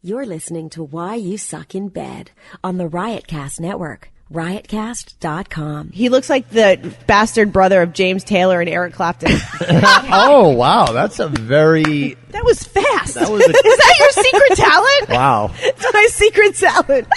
You're listening to Why You Suck in Bed on the Riotcast Network, riotcast.com. He looks like the bastard brother of James Taylor and Eric Clapton. Oh, wow. That's a very... That was fast. That was a... Is that your secret talent? Wow. It's my secret talent.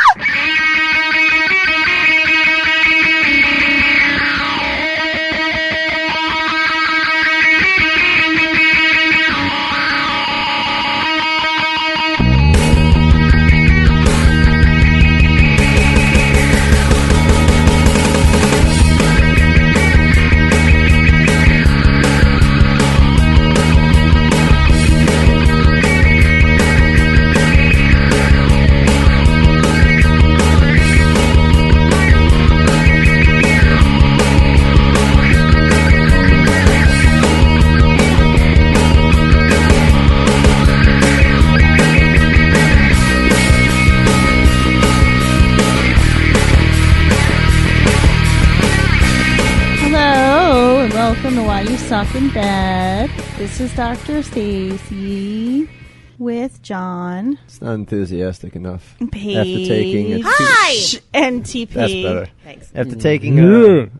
Welcome to Why You Suck in Bed. This is Dr. Stacy with John. It's not enthusiastic enough. Paige. After taking Hi! And TP. That's better. Thanks. After taking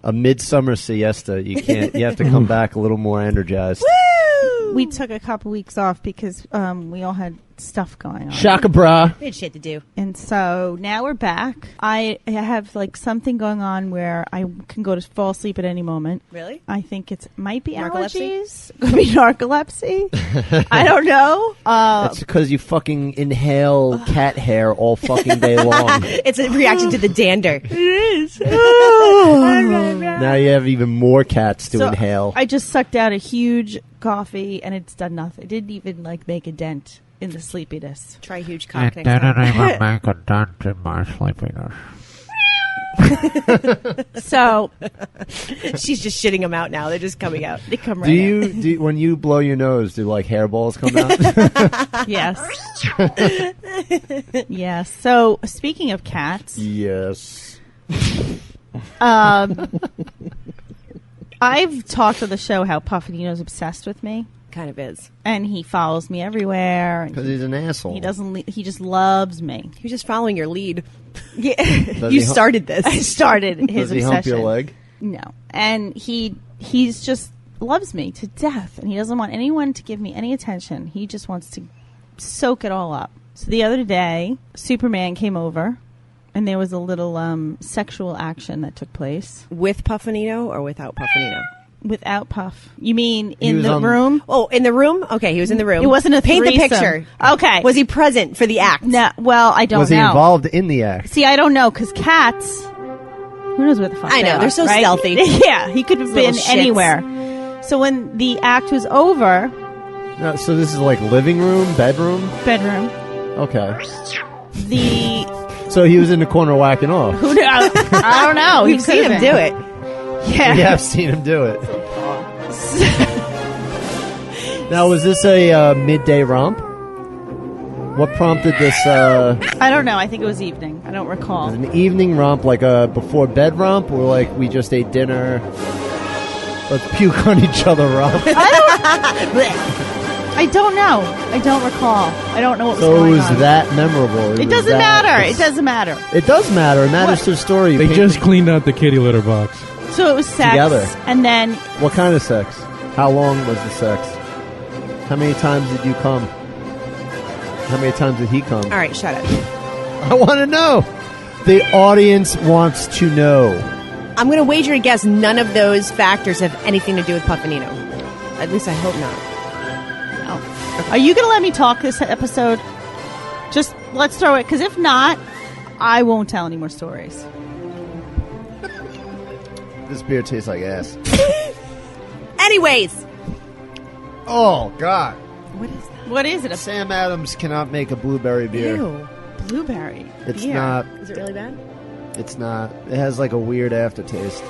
a midsummer siesta, you have to come back a little more energized. Woo! We took a couple weeks off because we all had stuff going on. Shaka bra. We had shit to do. And so now we're back. I have like something going on where I can go to fall asleep at any moment. Really? I think it might be Narcolepsy? allergies. Could be narcolepsy. I don't know. That's because you fucking inhale cat hair all fucking day long. It's a reaction to the dander. It is. Now you have even more cats to So inhale. I just sucked out a huge coffee and it's done nothing. It didn't even like make a dent in the sleepiness. Try huge cock next Didn't time. even make a dent in my sleepiness. So She's just shitting them out now. They're just coming out. they come right do you when you blow your nose, do like hairballs come out? Yes. Yes. So speaking of cats, Yes. I've talked on the show how Puffinino's obsessed with me. Kind of is. And he follows me everywhere. And Because he's an asshole. he doesn't. He just loves me. He was just following your lead. Yeah, Does You he started this. I started his Does he obsession. hump your leg? No, and he's just loves me to death, and he doesn't want anyone to give me any attention. He just wants to soak it all up. So the other day, Superman came over, and there was a little sexual action that took place With Puffinino or without Puffinino? without Puff. You mean He in was the on- room? Oh, in the room? Okay, he was in the room. It wasn't a Paint threesome. the picture. Okay. Was he present for the act? No. Well, I don't Was know. he involved in the act? See, I don't know because cats. Who knows where the fuck I know, they are, they're so right? stealthy. Yeah, he could have Little been shits. anywhere. So when the act was over, No, so this is like living room, bedroom? bedroom, Okay. the So he was in the corner whacking off. who knew? I don't know. We've seen him do it. Yeah. We have seen him do it. Now, was this a midday romp? What prompted this? I don't know. I think it was evening. I don't recall. An evening romp, like a before bed romp, or like we just ate dinner? Let's puke on each other romp. I don't know. I don't recall. I don't know what was So it going was on. that memorable. It was doesn't that- matter. It doesn't matter. It does matter. It matters to the story. You They paint just cleaned out the kitty litter box. So it was sex, Together. and then What kind of sex? How long was the sex? How many times did you come? How many times did he come? All right, shut up. I want to know. The audience wants to know. I'm going to wager a guess none of those factors have anything to do with Puffinino. At least I hope not. oh. Are you going to let me talk this episode? Just let's throw it, because if not, I won't tell any more stories. This beer tastes like ass. Anyways. Oh, God. What is that? What is it? Sam Adams cannot make a blueberry beer. Ew. Blueberry. It's beer. not. Is it really bad? It's not. It has like a weird aftertaste.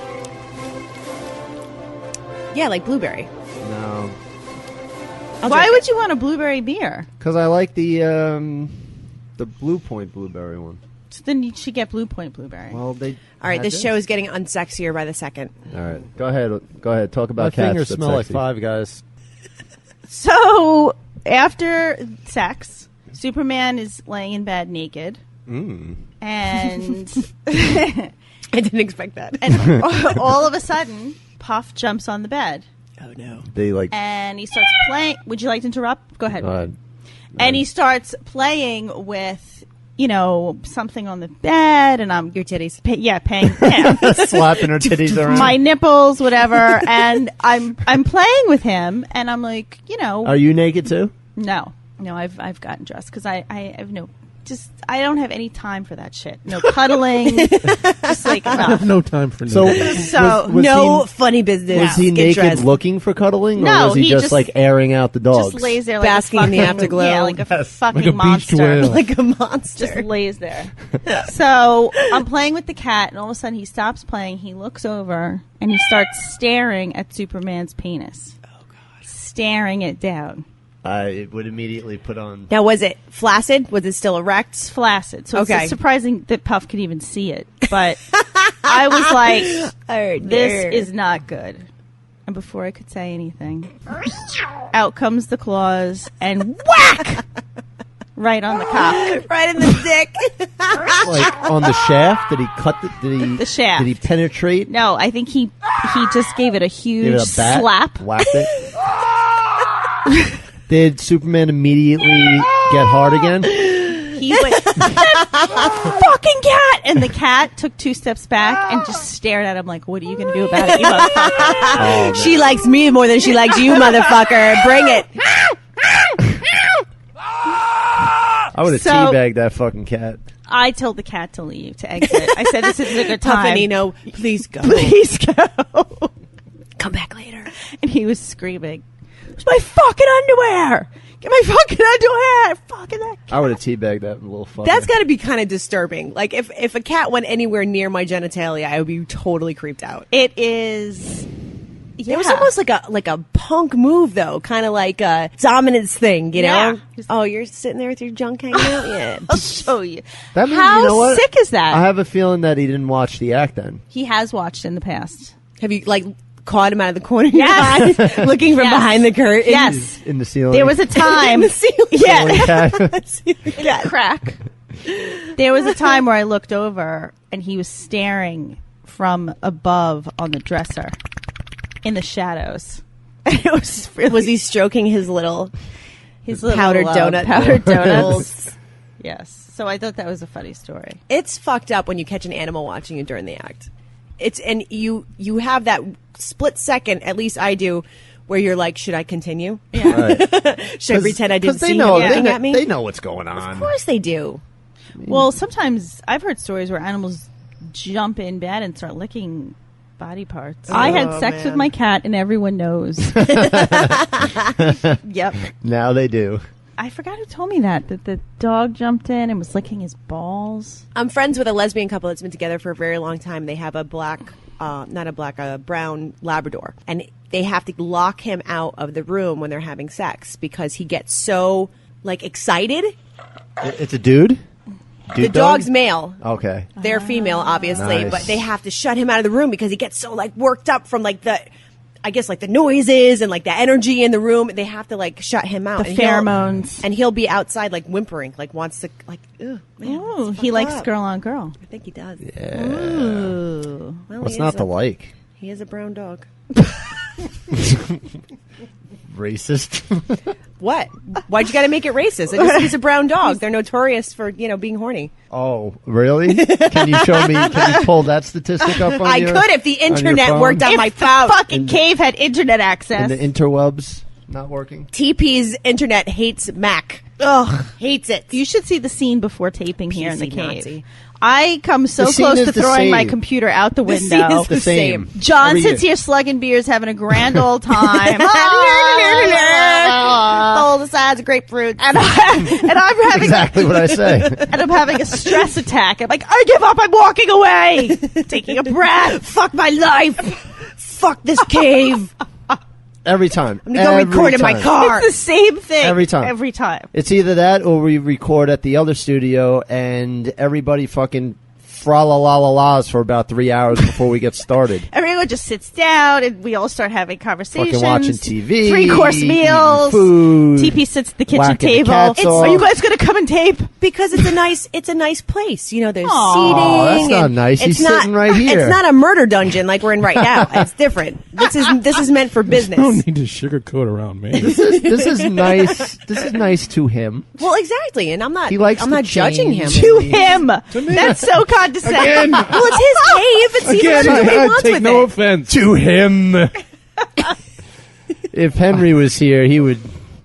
Yeah, like blueberry. No. Why would you want a blueberry beer? Because I like the Blue Point blueberry one. So then you should get Blue Point blueberry. Well, they. All right, had this show is getting unsexier by the second. All right, go ahead. Go ahead. Talk about My cats. fingers That's smell like sexy. Five Guys. So after sex, Superman is laying in bed naked. And I didn't expect that. and all of a sudden, Puff jumps on the bed. Oh no! They like. And he starts playing. Would you like to interrupt? Go ahead. Uh, And he starts playing with, something on the bed, and I'm Your titties. paying. Yeah, slapping her titties around. my nipples, whatever. And I'm playing with him, and I'm like, Are you naked too? no, I've gotten dressed because I have I don't have any time for that shit. No cuddling. Just like I have no time for So, So, was No he, funny business. was he Get naked dressed. looking for cuddling, or No, was he he just just- like airing out the dogs? just lays there like Basking a in the fucking, afterglow. Yeah, like a fucking Like a beached monster. whale. like a monster? Just lays there. So I'm playing with the cat, and all of a sudden he stops playing. He looks over, and he starts staring at Superman's penis. Oh God! Staring it down. I would immediately put on. Now, was it flaccid? Was it still erect? It's flaccid, so Okay. it's surprising that Puff could even see it. But I was like, Oh, "This dear. is not good." And before I could say anything, out comes the claws and whack right on the cock. right in the dick. Like on the shaft? Did he cut The shaft. Did he penetrate? No, I think he just gave it a huge Gave it a bat? slap. Whacked it? Did Superman immediately get hard again? He went, fucking cat! And the cat took 2 steps back and just stared at him like, what are you going to do about it, you motherfucker? Oh, man. She likes me more than she likes you, motherfucker. Bring it. I would have So- teabagged that fucking cat. I told the cat to leave, to exit. I said, this isn't a good time. Puffinino, please go. Please go. Come back later. And he was screaming, "It's my fucking underwear! Get my fucking underwear! Fucking that cat." I would have teabagged that little fucker. That's got to be kind of disturbing. Like, if a cat went anywhere near my genitalia, I would be totally creeped out. It is... Yeah. It was almost like a punk move, though, kind of like a dominance thing, you know? Yeah. Oh, you're sitting there with your junk hanging out? Yeah. I'll show you. That means, How you know what? sick is that? I have a feeling that he didn't watch the act then. He has watched in the past. Have you, like, caught him out of the corner of Yes. your eye, looking from Yes. behind the curtain? Yes. In the ceiling. There was a time. In the ceiling. Yeah. Cat. Crack. There was a time where I looked over and he was staring from above on the dresser in the shadows. It was really Was he stroking his little his powdered donut? powdered donuts. Balls? Yes. So I thought that was a funny story. It's fucked up when you catch an animal watching you during the act. And you have that split second, at least I do, where you're like, should I continue? Right. Should I pretend I didn't they see know, him looking they, at me? They know what's going on. Of course they do. Well, sometimes I've heard stories where animals jump in bed and start licking body parts. I had sex with man. my cat, and everyone knows. Yep. Now they do. I forgot who told me that the dog jumped in and was licking his balls. I'm friends with a lesbian couple that's been together for a very long time. They have a a brown Labrador. And they have to lock him out of the room when they're having sex because he gets so, like, excited. It's a dude? The Dude dog's dog? male. Okay. They're female, obviously, Nice. but they have to shut him out of the room because he gets so, like, worked up from, like, the noises and, like, the energy in the room. They have to, like, shut him out. The And he'll- pheromones. And he'll be outside, like, whimpering, like, wants to, like, ugh, man. Ooh, it's he fucked likes up. girl on girl. I think he does. Ooh. Well, What's he not is to like? He is a brown dog. Racist? What? Why'd you got to make it racist? He's a brown dog. They're notorious for, being horny. Oh, really? Can you show me? Can you pull that statistic up on I your, could if the on your internet phone? worked on my phone. Fucking cave had internet access. And the interwebs not working? TP's internet hates Mac. Ugh, hates it. You should see the scene before taping here in the PC cave. Nazi. I come so The scene close is to the throwing my same. computer out the The scene window. is The same. John Every sits year. here slugging beers, having a grand old time. All the sides of grapefruit. and I'm having Exactly what I say. and I'm having a stress attack. I'm like, I give up. I'm walking away. Taking a breath. Fuck my life. Fuck this cave. Every time. I'm gonna go record in my car. It's the same thing Every time. Every time. It's either that or we record at the other studio and everybody fucking fra-la-la-la-las for about 3 hours before we get started. Everyone just sits down and we all start having conversations. Fucking watching TV. 3-course meals. Food. TP sits at the kitchen whacking the table. cats off. Are you guys going to come and tape? Because it's a nice place. You know, there's Aw. seating. Oh, that's not and nice. He's sitting right here. It's not a murder dungeon like we're in right now. It's different. This is meant for business. No need to sugarcoat around me. This is nice. This is nice to him. Well, exactly, and I'm not to judging him. change. To him. That's so condescending. Again. Well, it's his cave. It's he Again, does what he I wants take with no it. offense. To him. If Henry was here, he would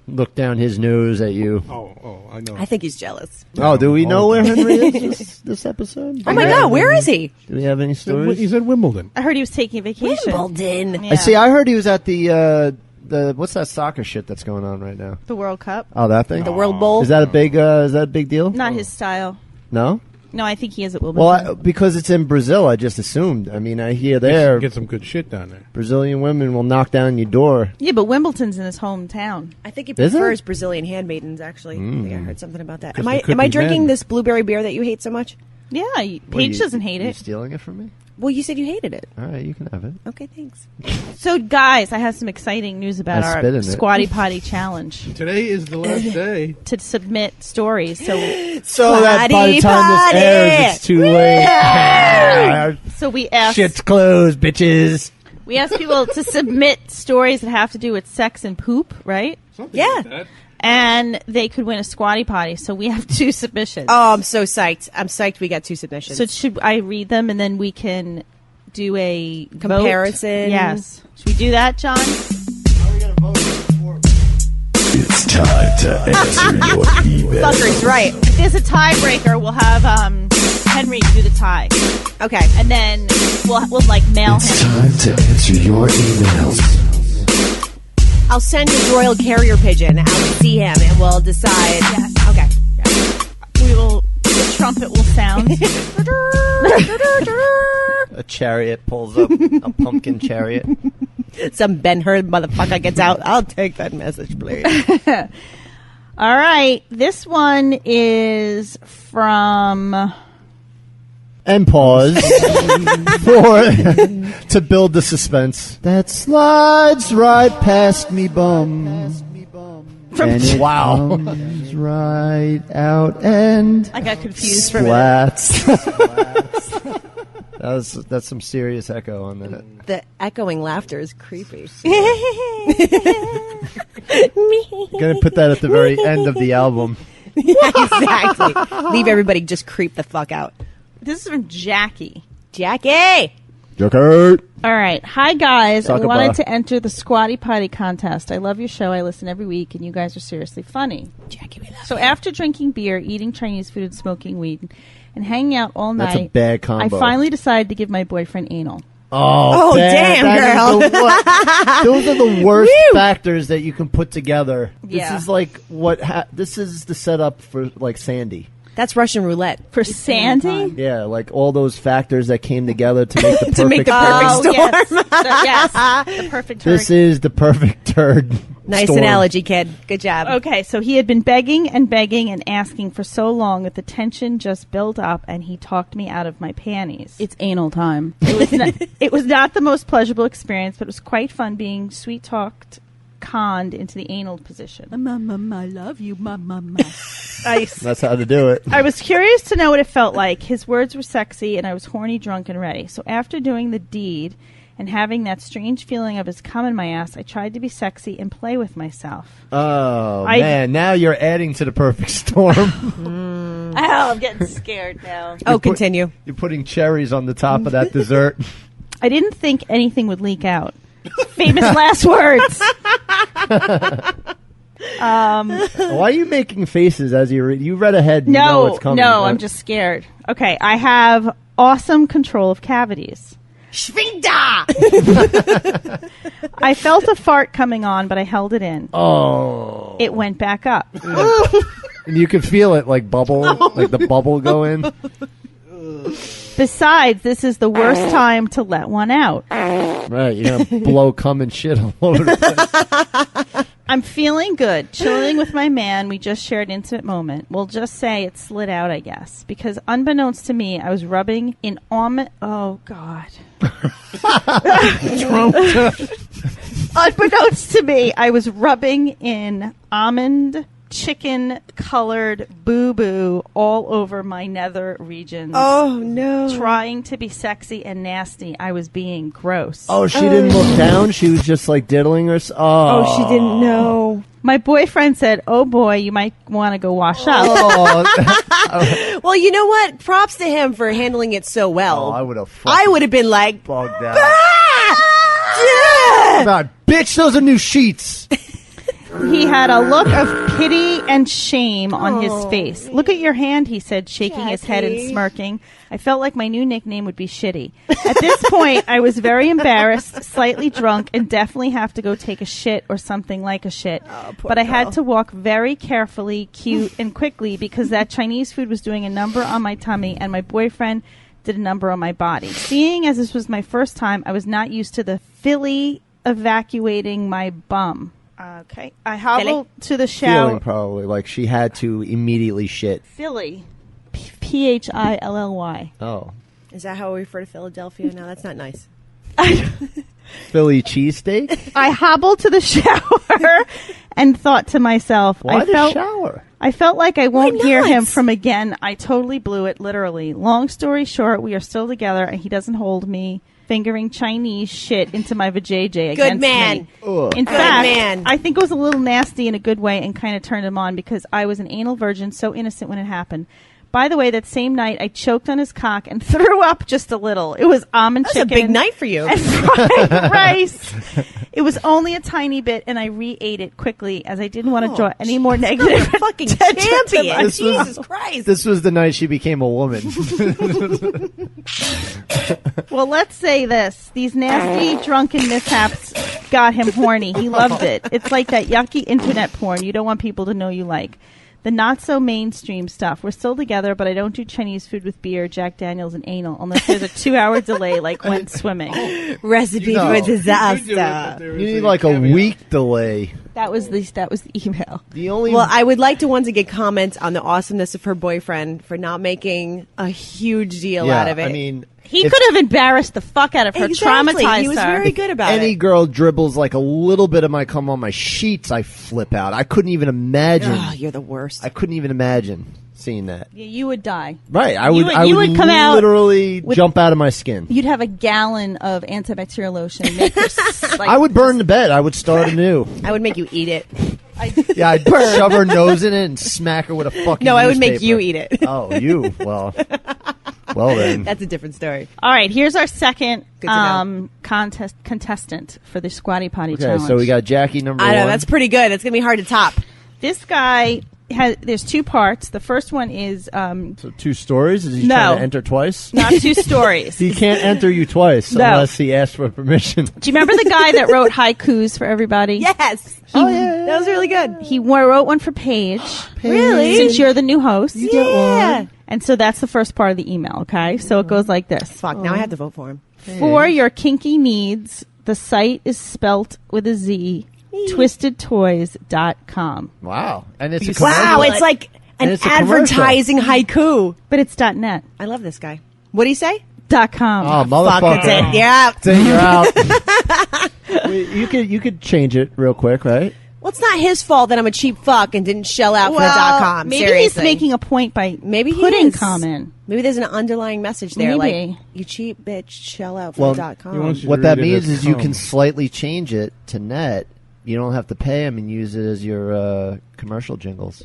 look down his nose at you. Oh, I know. I think he's jealous. Oh, do we know where Henry is this episode? Oh my God, where is he? Do we have any stories? He's at Wimbledon. I heard he was taking a vacation. Wimbledon. Yeah. I see. I heard he was at the what's that soccer shit that's going on right now? The World Cup. Oh, that thing. The World Bowl. Is that a big deal? Not his style. No. No, I think he is at Wimbledon. Well, because it's in Brazil, I just assumed. I mean, I hear there Get some good shit down there. Brazilian women will knock down your door. Yeah, but Wimbledon's in his hometown. I think he Is it? prefers Brazilian handmaidens. Actually, I think I heard something about that. 'Cause Am they could I be drinking men. this blueberry beer that you hate so much? Yeah, What, Paige doesn't hate You it. stealing it from me? Well, you said you hated it. All right, you can have it. Okay, thanks. So, guys, I have some exciting news about I our spit in it. Squatty Potty challenge Today is the last day. to submit stories. So, So that by the Squatty time this Potty! airs, it's too late. so we asked Shit's closed, bitches. we asked people to submit stories that have to do with sex and poop, right? Something Yeah. like that. And they could win a Squatty Potty. So we have 2 submissions. Oh, I'm so psyched. I'm psyched we got 2 submissions. So should I read them and then we can do a vote? Comparison. Yes. Should we do that, John? It's time to answer your email. Fucker's right. If there's a tiebreaker, we'll have Henry do the tie, Okay. and then we'll like mail It's him. time to answer your emails. I'll send his royal carrier pigeon out to see him, and we'll decide. Yes. Okay. We will. The trumpet will sound. A chariot pulls up, a pumpkin chariot. Some Ben-Hur motherfucker gets out. I'll take that message, please. All right. This one is from. And pause to build the suspense. That slides right past me bum. And it comes right out and I got confused for a minute. splats. That's some serious echo on that. The echoing laughter is creepy. Gonna put that at the very end of the album. Exactly. Leave everybody just creep the fuck out. This is from Jackie. Jackie! Joker. All right. Hi, guys. I Talk wanted about- to enter the Squatty Potty contest. I love your show. I listen every week, and you guys are seriously funny. Jackie, we love So after drinking beer, eating Chinese food, and smoking weed, and hanging out all night, That's a bad combo. I finally decided to give my boyfriend anal. Oh, damn, that is those are the worst factors that you can put together. Yeah. This is like this is the setup for like Sandy. That's Russian roulette. For Sandy? Yeah, like all those factors that came together to make the perfect. To make the perfect storm. Yes. The perfect turd. This is the perfect turd. Nice storm. analogy, kid. Good job. Okay, so he had been begging and asking for so long that the tension just built up, and he talked me out of my panties. It's anal time. It was not the most pleasurable experience, but it was quite fun being sweet-talked, conned into the anal position. Mama, I love you, mama. That's how to do it. I was curious to know what it felt like. His words were sexy, and I was horny, drunk, and ready. So after doing the deed and having that strange feeling of his cum in my ass, I tried to be sexy and play with myself. Oh man, now you're adding to the perfect storm. Oh, I'm getting scared now. Oh, continue. You're putting cherries on the top of that dessert. I didn't think anything would leak out. Famous last words. Why are you making faces as you read? You read ahead. And you know what's coming. No, but- I'm just scared. Okay, I have awesome control of cavities. Shvinda! I felt a fart coming on, but I held it in. Oh. It went back up. And you can feel it like bubble, like the bubble go in. Besides, this is the worst time to let one out. Right, you're gonna blow cum and shit all over the place. I'm feeling good. Chilling with my man. We just shared an intimate moment. We'll just say it slid out, I guess. Because unbeknownst to me, I was rubbing in almond... Oh, God. Unbeknownst to me, I was rubbing in almond chicken colored boo-boo all over my nether regions. Oh, no. Trying to be sexy and nasty. I was being gross. Oh, she didn't look down? She was just like diddling her? Oh, she didn't know. My boyfriend said, oh boy, you might want to go wash up. Oh, Well, you know what? Props to him for handling it so well. I would have been like, bugged out. ah! God, bitch, those are new sheets. He had a look of pity and shame on his face. Look at your hand, he said, shaking his head and smirking. I felt like my new nickname would be Shitty. At this point, I was very embarrassed, slightly drunk, and definitely have to go take a shit or something like a shit. But I had to walk very carefully, cute, and quickly because that Chinese food was doing a number on my tummy and my boyfriend did a number on my body. Seeing as this was my first time, I was not used to the Philly evacuating my bum. Okay. I hobbled to the shower. Feeling probably like she had to immediately shit. Philly. Philly. Oh. Is that how we refer to Philadelphia now? That's not nice. Philly cheesesteak? I hobbled to the shower and thought to myself, Why the shower? I felt like I won't hear not? him from again. I totally blew it, literally. Long story short, we are still together and he doesn't hold me fingering Chinese shit into my vajayjay against man. me. Ugh. In fact, man. I think it was a little nasty in a good way and kind of turned him on because I was an anal virgin, so innocent when it happened. By the way, that same night, I choked on his cock and threw up just a little. It was almond That's chicken. a big night for you. And fried rice. It was only a tiny bit, and I re-ate it quickly as I didn't want to draw any more negative Fucking attention to champion. my- Jesus Christ. This was the night she became a woman. Well, let's say this. These nasty drunken mishaps got him horny. He loved it. It's like that yucky internet porn you don't want people to know you like. The not-so-mainstream stuff. We're still together, but I don't do Chinese food with beer, Jack Daniels, and anal unless there's a 2-hour delay like when swimming. Recipe No. for You disaster. You need like a week delay. That was the email. The only Well, I would like to once again comment on the awesomeness of her boyfriend for not making a huge deal out of it. I mean, He if could have embarrassed the fuck out of her, Exactly. traumatized He was her. very good about any it. girl dribbles like a little bit of my cum on my sheets, I flip out. I couldn't even imagine. Oh, you're the worst. I couldn't even imagine seeing that. Yeah, you would die. Right, I You would. would- I you would would come out literally with- jump out of my skin. You'd have a gallon of antibacterial lotion. And make her like, I would burn the bed. I would start anew. I would make you eat it. Yeah, I'd shove her nose in it and smack her with a fucking. No, I would make newspaper. you eat it. Oh, you? Well then. That's a different story. All right, here's our second Good to know. contestant for the Squatty Potty Okay, challenge. so we got Jackie number I one. know, that's pretty good. That's going to be hard to top. This guy there's two parts. The first one is So 2 stories? Is he No. trying to enter twice? not 2 stories. He can't enter you twice No. unless he asks for permission. Do you remember the guy that wrote haikus for everybody? Yes. That was really good. He wrote one for Paige. Really? Since you're the new host. Yeah. And so that's the first part of the email, okay? So it goes like this. Fuck, now I have to vote for him. For your kinky needs, the site is spelt with a Z, twistedtoys.com. Wow. And it's a commercial. Wow, it's like And an it's a commercial. advertising haiku. But it's .net. I love this guy. What do you say? .com. Oh, Fuck, motherfucker. that's it. Yeah. Then you're out. You could change it real quick, right? Well, it's not his fault that I'm a cheap fuck and didn't shell out for the .com. Maybe seriously. he's making a point by Maybe he putting is. com in. Maybe there's an underlying message there, Maybe. like you cheap bitch, shell out for the He .com. wants you What to that read it means as is you cum. can slightly change it to net. You don't have to pay him and use it as your commercial jingles.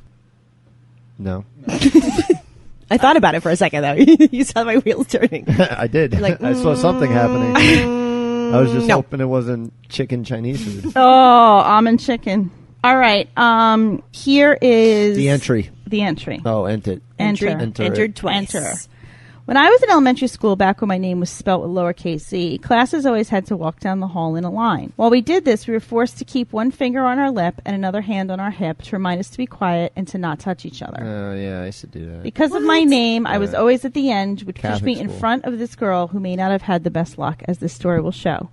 No. I thought about it for a second though. You saw my wheels turning. I did. Like, I saw something happening. I was just no. hoping it wasn't chicken Chinese food. Oh, almond chicken. All right. Here is The entry. The entry. Oh, enter. Enter. Entered twice. Enter. When I was in elementary school, back when my name was spelt with lowercase z, classes always had to walk down the hall in a line. While we did this, we were forced to keep one finger on our lip and another hand on our hip to remind us to be quiet and to not touch each other. Oh, yeah, I used to do that. Because of my name, I was always at the end, which pushed Catholic me in school. front of this girl who may not have had the best luck, as this story will show.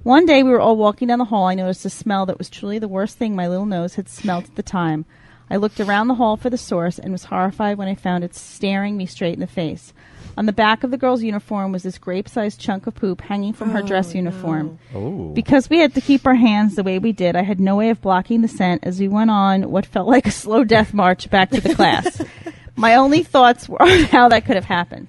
One day we were all walking down the hall. I noticed a smell that was truly the worst thing my little nose had smelt at the time. I looked around the hall for the source and was horrified when I found it staring me straight in the face. On the back of the girl's uniform was this grape-sized chunk of poop hanging from her dress uniform. Oh. Because we had to keep our hands the way we did, I had no way of blocking the scent as we went on what felt like a slow death march back to the class. My only thoughts were on how that could have happened.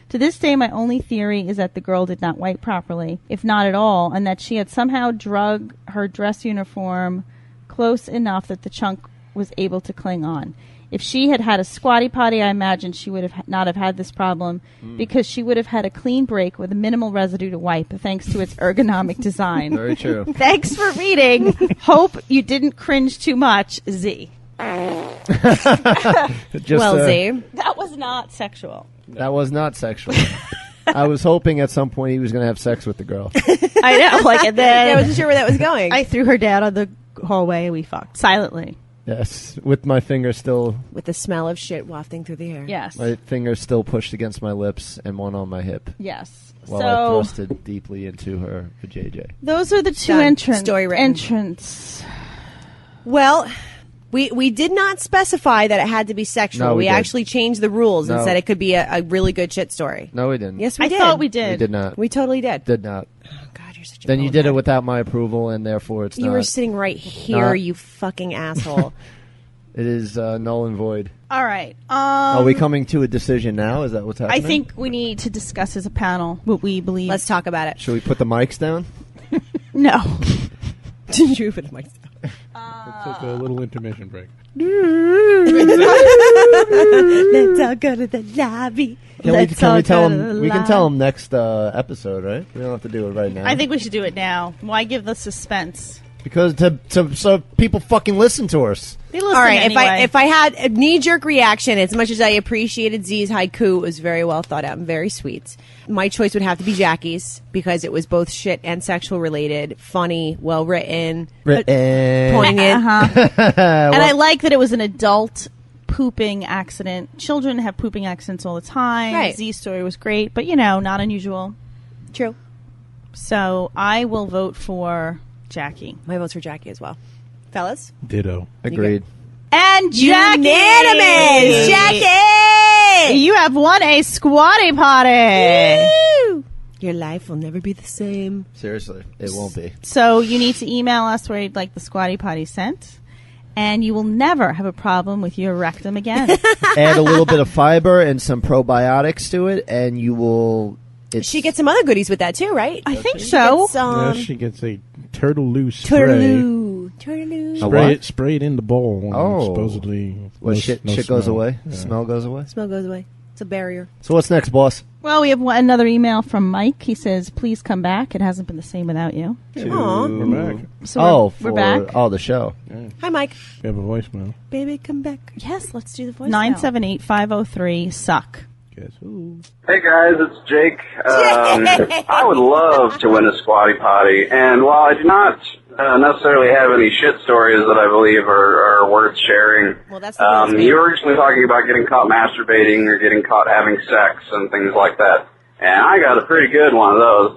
To this day, my only theory is that the girl did not wipe properly, if not at all, and that she had somehow drug her dress uniform close enough that the chunk was able to cling on. If she had had a Squatty Potty, I imagine she would have not have had this problem because she would have had a clean break with a minimal residue to wipe, thanks to its ergonomic design. Very true. Thanks for reading. Hope you didn't cringe too much, Z. Just, Z. That was not sexual. That was not sexual. I was hoping at some point he was going to have sex with the girl. I know, and then I wasn't sure where that was going. I threw her down on the hallway and we fucked silently. Yes, with my finger still, With the smell of shit wafting through the air. Yes. my finger still pushed against my lips and one on my hip Yes. while I So thrusted deeply into her vajayjay. those are the two Done. Story written. entrants. Well, we did not specify that it had to be sexual. No, we did. actually changed the rules and No. said it could be a really good shit story. No, we didn't. Yes, we I did. thought we we did. did not. We totally did. Did not. Oh, God, you're such a Then you did it bonehead. without my approval, and therefore it's You not. were sitting right here, Not- you fucking asshole. It is null and void. All right. Are we coming to a decision now? Is that what's I happening? think we need to discuss as a panel what we believe. Let's talk about it. Should we put the mics down? No. Did you put the mic down? Let's take a little intermission break. Let's all go to the lobby. Can Let's we all tell go to them? the We can live. tell them next episode, right? We don't have to do it right now. I think we should do it now. Why give the suspense? because so people fucking listen to us. They listen All right, anyway. if I had a knee-jerk reaction, as much as I appreciated Z's haiku, it was very well thought out and very sweet. My choice would have to be Jackie's because it was both shit and sexual related, funny, well written, poignant. And I like that it was an adult pooping accident. Children have pooping accidents all the time. Right. Z's story was great, but not unusual. True. So I will vote for Jackie. My vote's for Jackie as well. Fellas? Ditto. Agreed. And Jackie! Unanimous! Jackie! You have won a Squatty Potty! Woo! Your life will never be the same. Seriously, it won't be. So you need to email us where you'd like the Squatty Potty sent, and you will never have a problem with your rectum again. Add a little bit of fiber and some probiotics to it, and you will. She gets some other goodies with that too, right? I think so. Yeah, she gets a turtle-loose spray. Turtaloo. Spray it in the bowl. And Oh. supposedly. Well, no shit smell. goes away. Yeah. Smell goes away. Smell goes away. It's a barrier. So what's next, boss? Well, we have another email from Mike. He says, please come back. It hasn't been the same without you. Aw. We're back. So we're back. Oh, the show. Hi, Mike. We have a voicemail. Baby, come back. Yes, let's do the voice. 978-503-SUCK. Guess who? Hey guys, it's Jake. I would love to win a Squatty Potty, and while I do not necessarily have any shit stories that I believe are worth sharing, Well, that's the thing. you were originally talking about getting caught masturbating or getting caught having sex and things like that, and I got a pretty good one of those.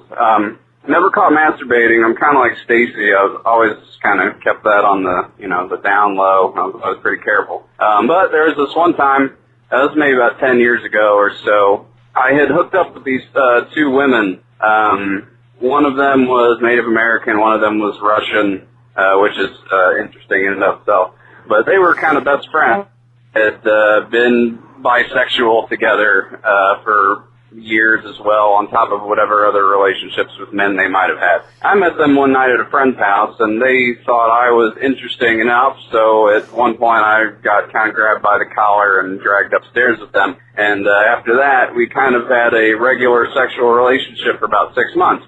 Never caught masturbating. I'm kind of like Stacy. I was always kind of kept that on the the down low. I was pretty careful. But there was this one time. This was maybe about 10 years ago or so. I had hooked up with these two women. One of them was Native American, one of them was Russian, which is interesting in and of itself. But they were kind of best friends. Had been bisexual together for years as well, on top of whatever other relationships with men they might have had. I met them one night at a friend's house, and they thought I was interesting enough, so at one point I got kind of grabbed by the collar and dragged upstairs with them. And after that, we kind of had a regular sexual relationship for about 6 months.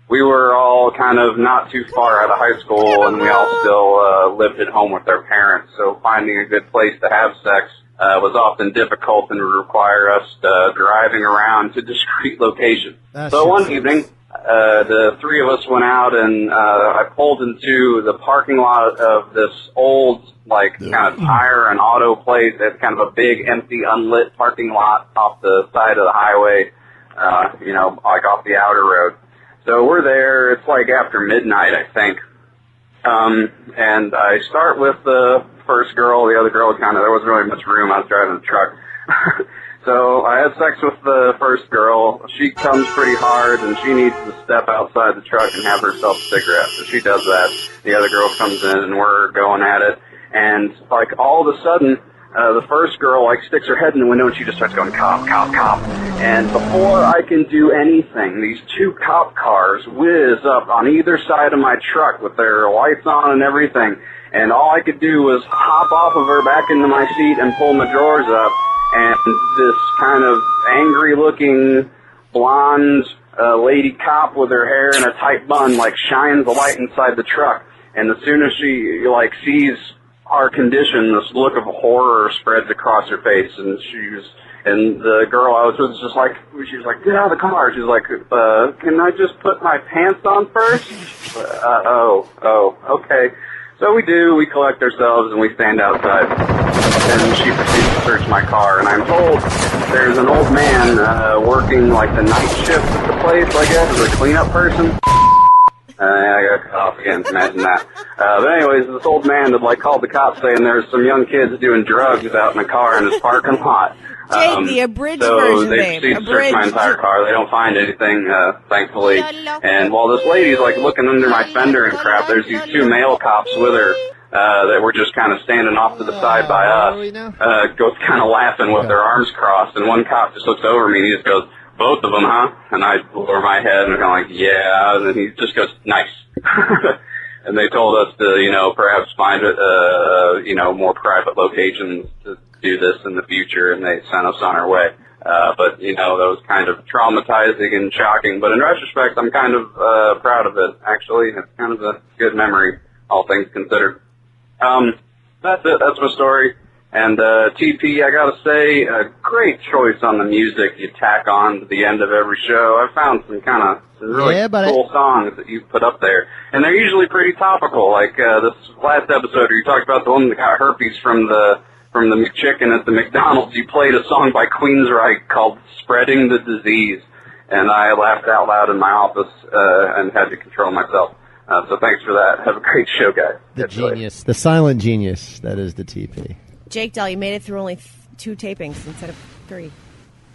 We were all kind of not too far out of high school, and we all still lived at home with their parents, so finding a good place to have sex was often difficult and would require us driving around to discrete locations. So one evening, the three of us went out, and I pulled into the parking lot of this old, kind of tire and auto place. It's kind of a big, empty, unlit parking lot off the side of the highway, off the outer road. So we're there. It's like after midnight, I think. And I start with the first girl. The other girl there wasn't really much room. I was driving the truck. So I had sex with the first girl. She comes pretty hard, and she needs to step outside the truck and have herself a cigarette. So she does that. The other girl comes in, and we're going at it. And, like, all of a sudden, the first girl, like, sticks her head in the window, and she just starts going, cop, cop, cop. And before I can do anything, these 2 cop cars whiz up on either side of my truck with their lights on and everything. And all I could do was hop off of her back into my seat and pull my drawers up. And this kind of angry-looking, blonde lady cop with her hair in a tight bun, like, shines a light inside the truck. And as soon as she, like, sees our condition, this look of horror spreads across her face. And and the girl I was with was just like, she was like, get out of the car. She's like, can I just put my pants on first? Okay. So we do. We collect ourselves and we stand outside. And she proceeds to search my car. And I'm told there's an old man working like the night shift at the place, I guess, as a cleanup person. I got cut off again. Imagine that. But anyways, this old man had like called the cops saying there's some young kids doing drugs out in the car in his parking lot. Jake, the abridged so version, they proceed to search my entire car. They don't find anything, thankfully. And while this lady's like looking under my fender and crap, there's these 2 male cops with her that were just kind of standing off to the side by us, goes kind of laughing with their arms crossed. And one cop just looks over me and he just goes, both of them, huh? And I lower my head and I'm kind of like, yeah. And then he just goes, nice. And they told us to, perhaps find, more private locations to do this in the future, and they sent us on our way. But, that was kind of traumatizing and shocking. But in retrospect, I'm kind of proud of it, actually. It's kind of a good memory, all things considered. That's it. That's my story. And TP, I gotta say, a great choice on the music you tack on to the end of every show. I found some really cool songs that you put up there. And they're usually pretty topical, like this last episode where you talked about the one that got herpes from the McChicken at the McDonald's. You played a song by Queensryche called Spreading the Disease. And I laughed out loud in my office and had to control myself. So thanks for that. Have a great show, guys. The genius. The silent genius. That is the TP. Jake Dahl, you made it through only 2 tapings instead of 3.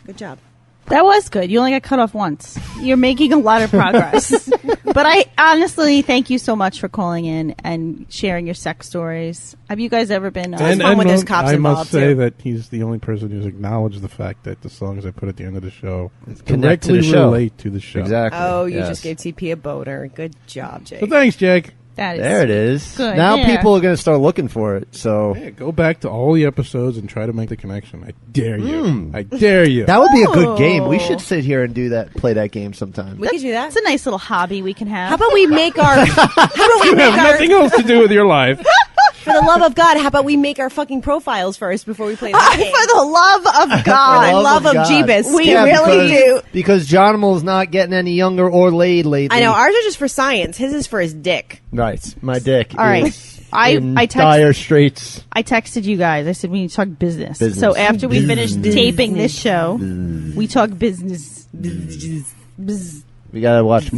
Good job. That was good. You only got cut off once. You're making a lot of progress. But I honestly thank you so much for calling in and sharing your sex stories. Have you guys ever been... fun when there's cops I involved, must say too. that he's the only person who's acknowledged the fact that the songs I put at the end of the show Connect to directly the show. relate to the show. Exactly. Oh, you Yes. just gave TP a boner. Good job, Jake. So thanks, Jake. That is There it is. good. Now Yeah. people are going to start looking for it. So Yeah, go back to all the episodes and try to make the connection. I dare you. I dare you. that would be a good game. We should sit here and play that game sometime. We could do that. It's a nice little hobby we can have. How about we make our... You have nothing else to do with your life. For the love of God, how about we make our fucking profiles first before we play the game? For the love of God. For the love of God. Jeebus. We really do. Because Jonimal's not getting any younger or laid lately. I know. Ours are just for science. His is for his dick. Right. My dick All right. is I in text- dire straits. I texted you guys. I said we need to talk business. Business. So after we finish taping this show, we talk business. We gotta watch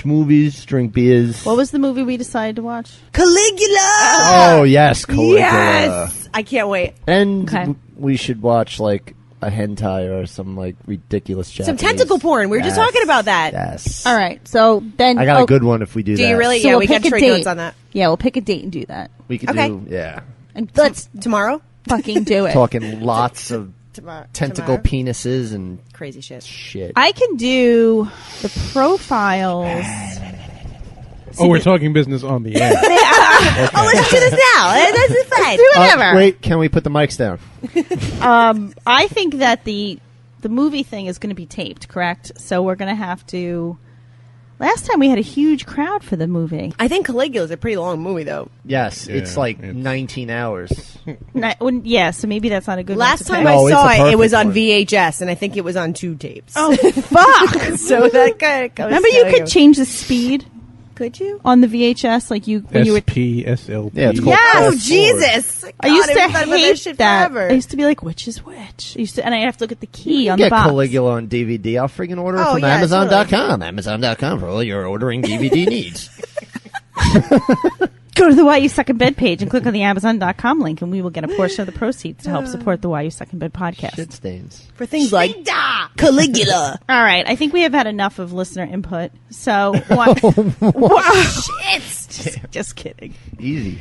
movies. Drink beers. What was the movie we decided to watch? Caligula! Oh yes, Caligula. Yes! I can't wait. And Okay. we should watch like a hentai or some like ridiculous Japanese. Some tentacle porn. We were just talking about that. Yes. All right. So then I got a good one if we do that. Do you really? So Yeah, we'll we got pick a trade date. notes on that. Yeah, we'll pick a date and do that. We could Okay. do, yeah. And let's Tomorrow? fucking do it. Talking lots of Tomorrow. tentacle penises and Crazy shit. shit. I can do the profiles. Oh, we're talking business on the air. Oh, let's do this now. That's fine. Do whatever. Wait, can we put the mics down? I think that the movie thing is going to be taped, correct? So we're going to have to. Last time we had a huge crowd for the movie. I think Caligula is a pretty long movie, though. Yes, Yeah, it's like it's- 19 hours. Yeah, so maybe that's not a good Last one to time pick. No, I it's saw a it, it perfect was on one. VHS, and I think it was on 2 tapes. Oh, fuck. So that kind of goes Remember to you show could change the speed? Could you? On the VHS, like when you would. SPSLP. Yeah, it's called Yes! fast Oh, Jesus! I used to haven't thought about hate shit that. forever. I used to be like, which is which? And I have to look at the key You on can the get box. Caligula on DVD. I'll friggin' order it Oh, from yeah, Amazon.com. Amazon.com for all your ordering DVD needs. Go to the Why You Suck in Bed page and click on the Amazon.com link, and we will get a portion of the proceeds to help support the Why You Suck in Bed podcast. Shit stains. For things like Caligula. All right, I think we have had enough of listener input. So, shit! Just kidding. Easy.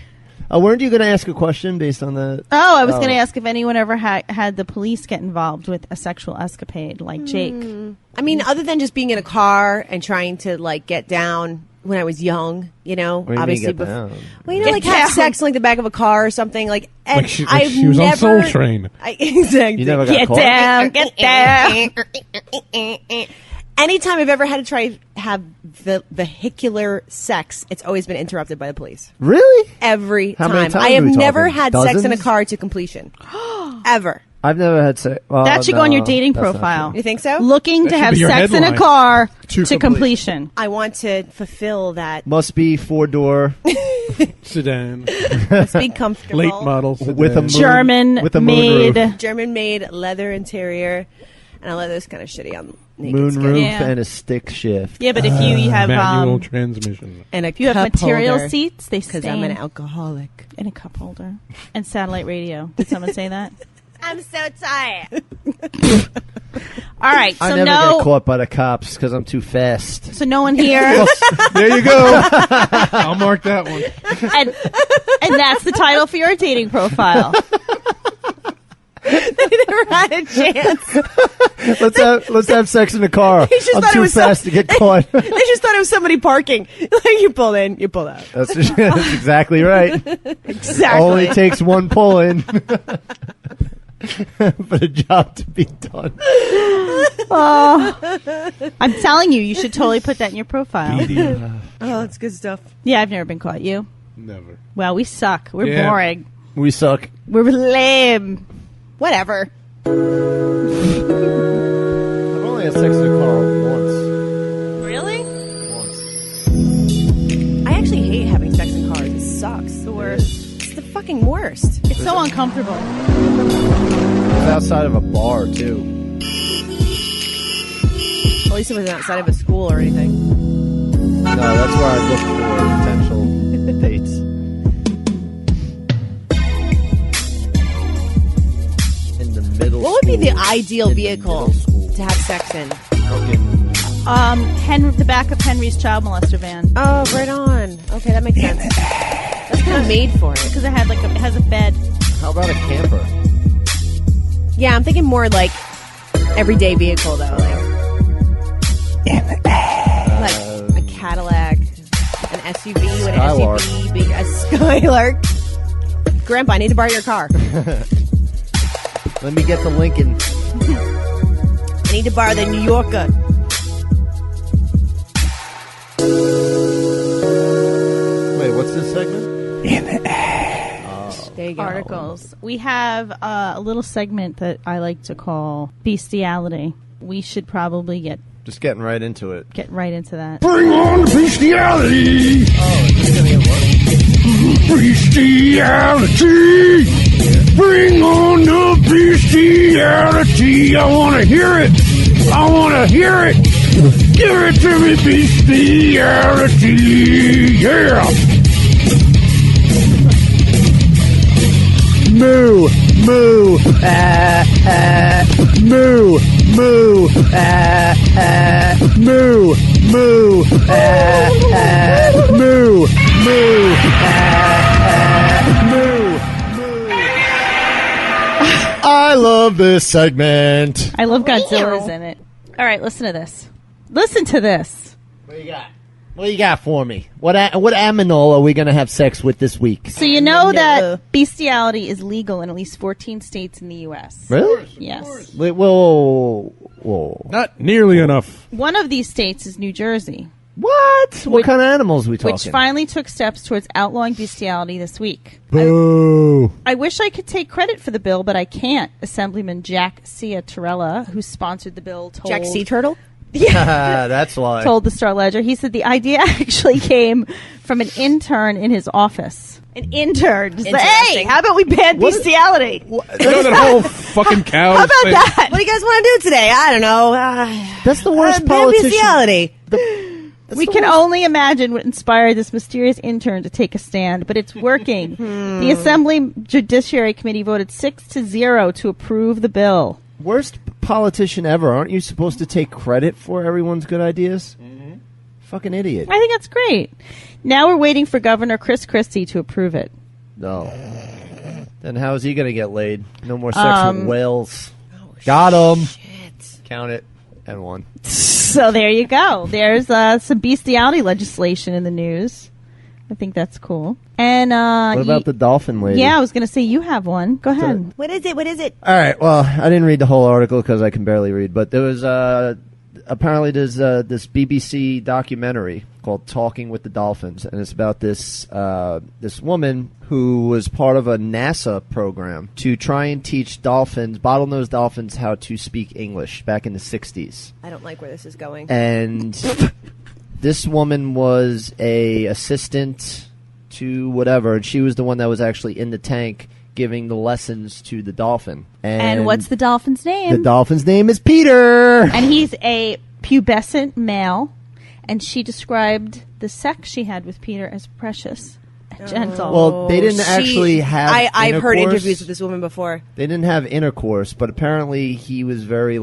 Weren't you going to ask a question based on that? Oh, I was going to ask if anyone ever had the police get involved with a sexual escapade like Jake. I mean, other than just being in a car and trying to, like, get down when I was young, you know, What do you mean obviously. get down? Well, you know, Get like have down. sex in, like the back of a car or something. Like, and Like she I've was never, on Soul Train. Exactly. You never got Get caught? down, get down. Anytime I've ever had to try have the vehicular sex, it's always been interrupted by the police. Really? Every How time. many times I have are we never talking? had sex in a Dozens? car to completion. Ever. I've never had sex. Well, That should go on your no, dating that's not profile. true. You think so? Looking That to should have be your sex in a headline. car To to completion. I want to fulfill that. Must be 4-door Sedan. Must be comfortable. Late model sedan. with a moon, German with a made. moonroof. German-made leather interior, and a leather's kind of shitty on naked skin. Moonroof Yeah. and a stick shift. Yeah, but if you have Manual transmission. And a if you have cup material holder, seats, they because stain I'm an alcoholic. in a cup holder and satellite radio. Did someone say that? I'm so tired. All right, I so never no, get caught by the cops because I'm too fast. so no one here, There you go. I'll mark that one. and that's the title for your dating profile. Never had a chance. Let's have sex in the car. He just I'm thought it too was fast to get caught. They just thought it was somebody parking. Like, you pull in, you pull out. That's exactly right. Exactly. Only takes one pull in for the job to be done. I'm telling you, you should totally put that in your profile. Oh, that's good stuff. Yeah, I've never been caught. You? Never. Well, we suck. We're Yeah. boring. We suck. We're lame. Whatever. I've only had sex in a car once. Really? Once. I actually hate having sex in cars. It sucks. The worst. It's the fucking worst. It's so uncomfortable. It was outside of a bar too. At least it wasn't outside of a school or anything. No, that's where I look for potential dates. In the middle. What would be the school. ideal In the vehicle middle school. to have sex in? Fucking The back of Henry's child molester van. Oh, right on. Okay, that makes sense. That's kind of made for it. Because it has a bed. How about a camper? Yeah, I'm thinking more like everyday vehicle though, like a Cadillac, an SUV, with Skylark. an SUV, a Skylark. Grandpa, I need to borrow your car. Let me get the Lincoln. I need to borrow the New Yorker. Wait, what's this segment? There you go. Articles. We have a little segment that I like to call bestiality. We should probably get Just getting right into it. right into that. Bring on the bestiality! Bestiality! Bring on the bestiality! I want to hear it! I want to hear it! Give it to me, bestiality! Yeah! Moo, moo, moo, moo, moo, moo, moo, moo, I love this segment. I love Godzilla's in it. All right, listen to this. Listen to this. What you got? What do you got for me? What aminal are we going to have sex with this week? So you know that bestiality is legal in at least 14 states in the U.S. Really? Yes. Wait, whoa. Not nearly enough. One of these states is New Jersey, What kind of animals are we talking? which finally took steps towards outlawing bestiality this week. Boo. I wish I could take credit for the bill, but I can't. Assemblyman Jack Ciattarella, who sponsored the bill, told Jack Sea Turtle? That's why. Told the Star Ledger. He said the idea actually came from an intern in his office. An intern. Just like, hey, how about we ban bestiality? You know that whole fucking cow How about thing? that? What do you guys want to do today? I don't know. That's the worst ban politician. bestiality. We can only imagine what inspired this mysterious intern to take a stand, but it's working. The Assembly Judiciary Committee voted 6-0 to approve the bill. Worst politician ever. Aren't you supposed to take credit for everyone's good ideas? Fucking idiot. I think that's great. Now we're waiting for Governor Chris Christie to approve it. No. Then how is he going to get laid? No more sex with whales. Got him. Count it. And one. So there you go. There's some bestiality legislation in the news. I think that's cool. And what about the dolphin lady? Yeah, I was going to say you have one. Go ahead. What is it? All right. Well, I didn't read the whole article because I can barely read. But there was apparently there's this BBC documentary called "Talking with the Dolphins," and it's about this woman who was part of a NASA program to try and teach bottlenose dolphins, how to speak English back in the 60s. I don't like where this is going. And this woman was a assistant to whatever, and she was the one that was actually in the tank giving the lessons to the dolphin. And what's the dolphin's name? The dolphin's name is Peter. And he's a pubescent male. And she described the sex she had with Peter as precious and gentle. Well, they didn't actually have I've heard intercourse. interviews with this woman before. They didn't have intercourse, but apparently he was very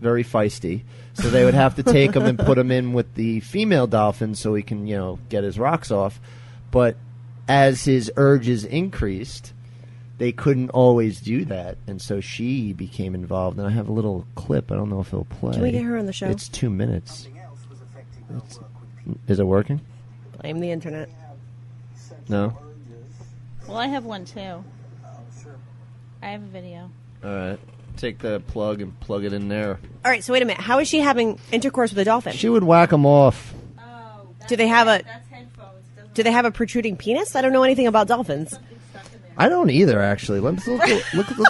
feisty. So they would have to take him and put him in with the female dolphin so he can, get his rocks off. But as his urges increased, they couldn't always do that, and so she became involved. And I have a little clip. I don't know if it'll play. Can we get her on the show? It's 2 minutes. Is it working? Blame the internet. No? Well, I have one too. I have a video. All right. Take the plug and plug it in there. All right, so wait a minute. How is she having intercourse with a dolphin? She would whack him off. Do they have a protruding penis? I don't know anything about dolphins. I don't either, actually. Let's look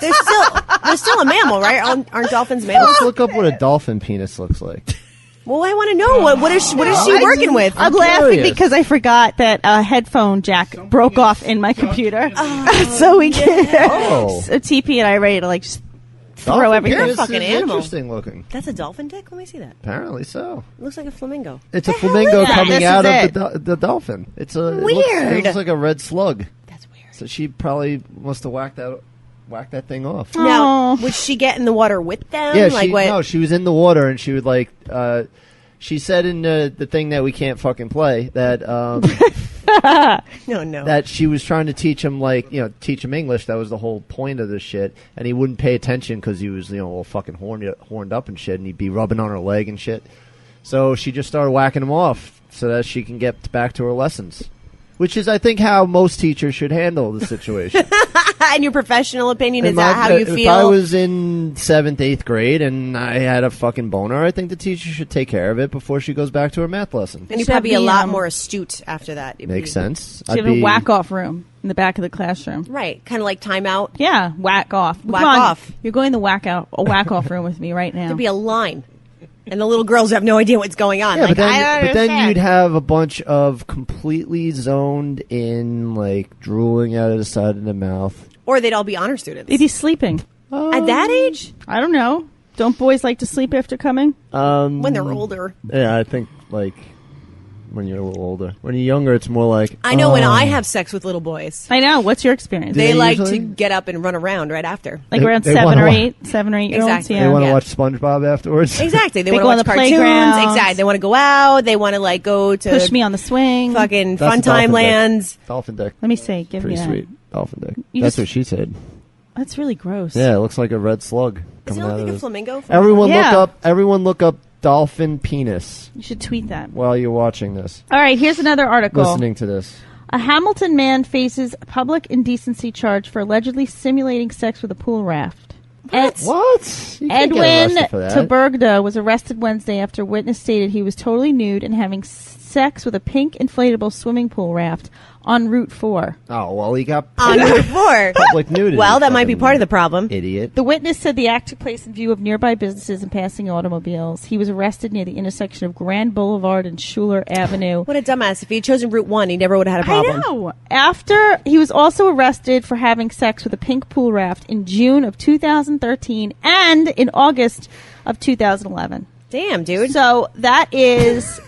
They're still a mammal, right? Aren't dolphins mammals? let's look up what a dolphin penis looks like. Well, I want to know what is she working with? I'm laughing because I forgot that a headphone jack broke off in my computer. So we can. So TP and I are ready to just throw Dolphin everything. penis fucking is animal. Interesting looking. That's a dolphin dick? Let me see that. Apparently so. It looks like a flamingo. It's a flamingo that? coming This out is of the dolphin. It's a Weird. It looks like a red slug. That's weird. So she probably must have whacked that thing off. Now, would she get in the water with them? Yeah, she was in the water, and she would she said in the thing that we can't fucking play that No. that she was trying to teach him teach him English. That was the whole point of this shit, and he wouldn't pay attention because he was all fucking horned up and shit, and he'd be rubbing on her leg and shit. So she just started whacking him off so that she can get back to her lessons, which is, I think, how most teachers should handle the situation. In your professional opinion, is that how you feel? If I was in 7th, 8th grade and I had a fucking boner, I think the teacher should take care of it before she goes back to her math lesson. And you'd probably be a lot more astute after that. Makes sense. So you have a whack-off room in the back of the classroom. Right, kind of like timeout. Yeah, whack off. Whack off. You're going to the whack-off room with me right now. There'd be a line. And the little girls have no idea what's going on. Yeah, but then you'd have a bunch of completely zoned in, drooling out of the side of the mouth. Or they'd all be honor students. They'd be sleeping. At that age? I don't know. Don't boys like to sleep after coming? When they're older. Yeah, I think, when you're a little older. When you're younger, it's more like... I know when I have sex with little boys. I know. What's your experience? They like usually? to get up and run around right after. Around they 7 or wanna 8 year olds? Exactly. Yeah. They want to watch SpongeBob afterwards? Exactly. They They want go to on watch the cartoons. playgrounds. Exactly. They want to go out. They want to go to Push me on the swing. fucking That's fun a dolphin time dick. lands. Dolphin dick. Let me see. Give Pretty me that. sweet. Dolphin dick. You That's just- what she said. That's really gross. Yeah, it looks like a red slug Does it coming look out like of a his... flamingo? Yeah. Everyone look up dolphin penis You should tweet that. while you're watching this. All right, here's another article. Listening to this. A Hamilton man faces a public indecency charge for allegedly simulating sex with a pool raft. What? You can't get Edwin arrested for that. Tabergda was arrested Wednesday after witness stated he was totally nude and having sex with a pink inflatable swimming pool raft on Route 4. Oh, well, he got On Route 4. public nudity. Well, that might be fucking part of the problem. Idiot. The witness said the act took place in view of nearby businesses and passing automobiles. He was arrested near the intersection of Grand Boulevard and Schuler Avenue. What a dumbass. If he had chosen Route 1, he never would have had a problem. I know. After he was also arrested for having sex with a pink pool raft in June of 2013 and in August of 2011. Damn, dude. So that is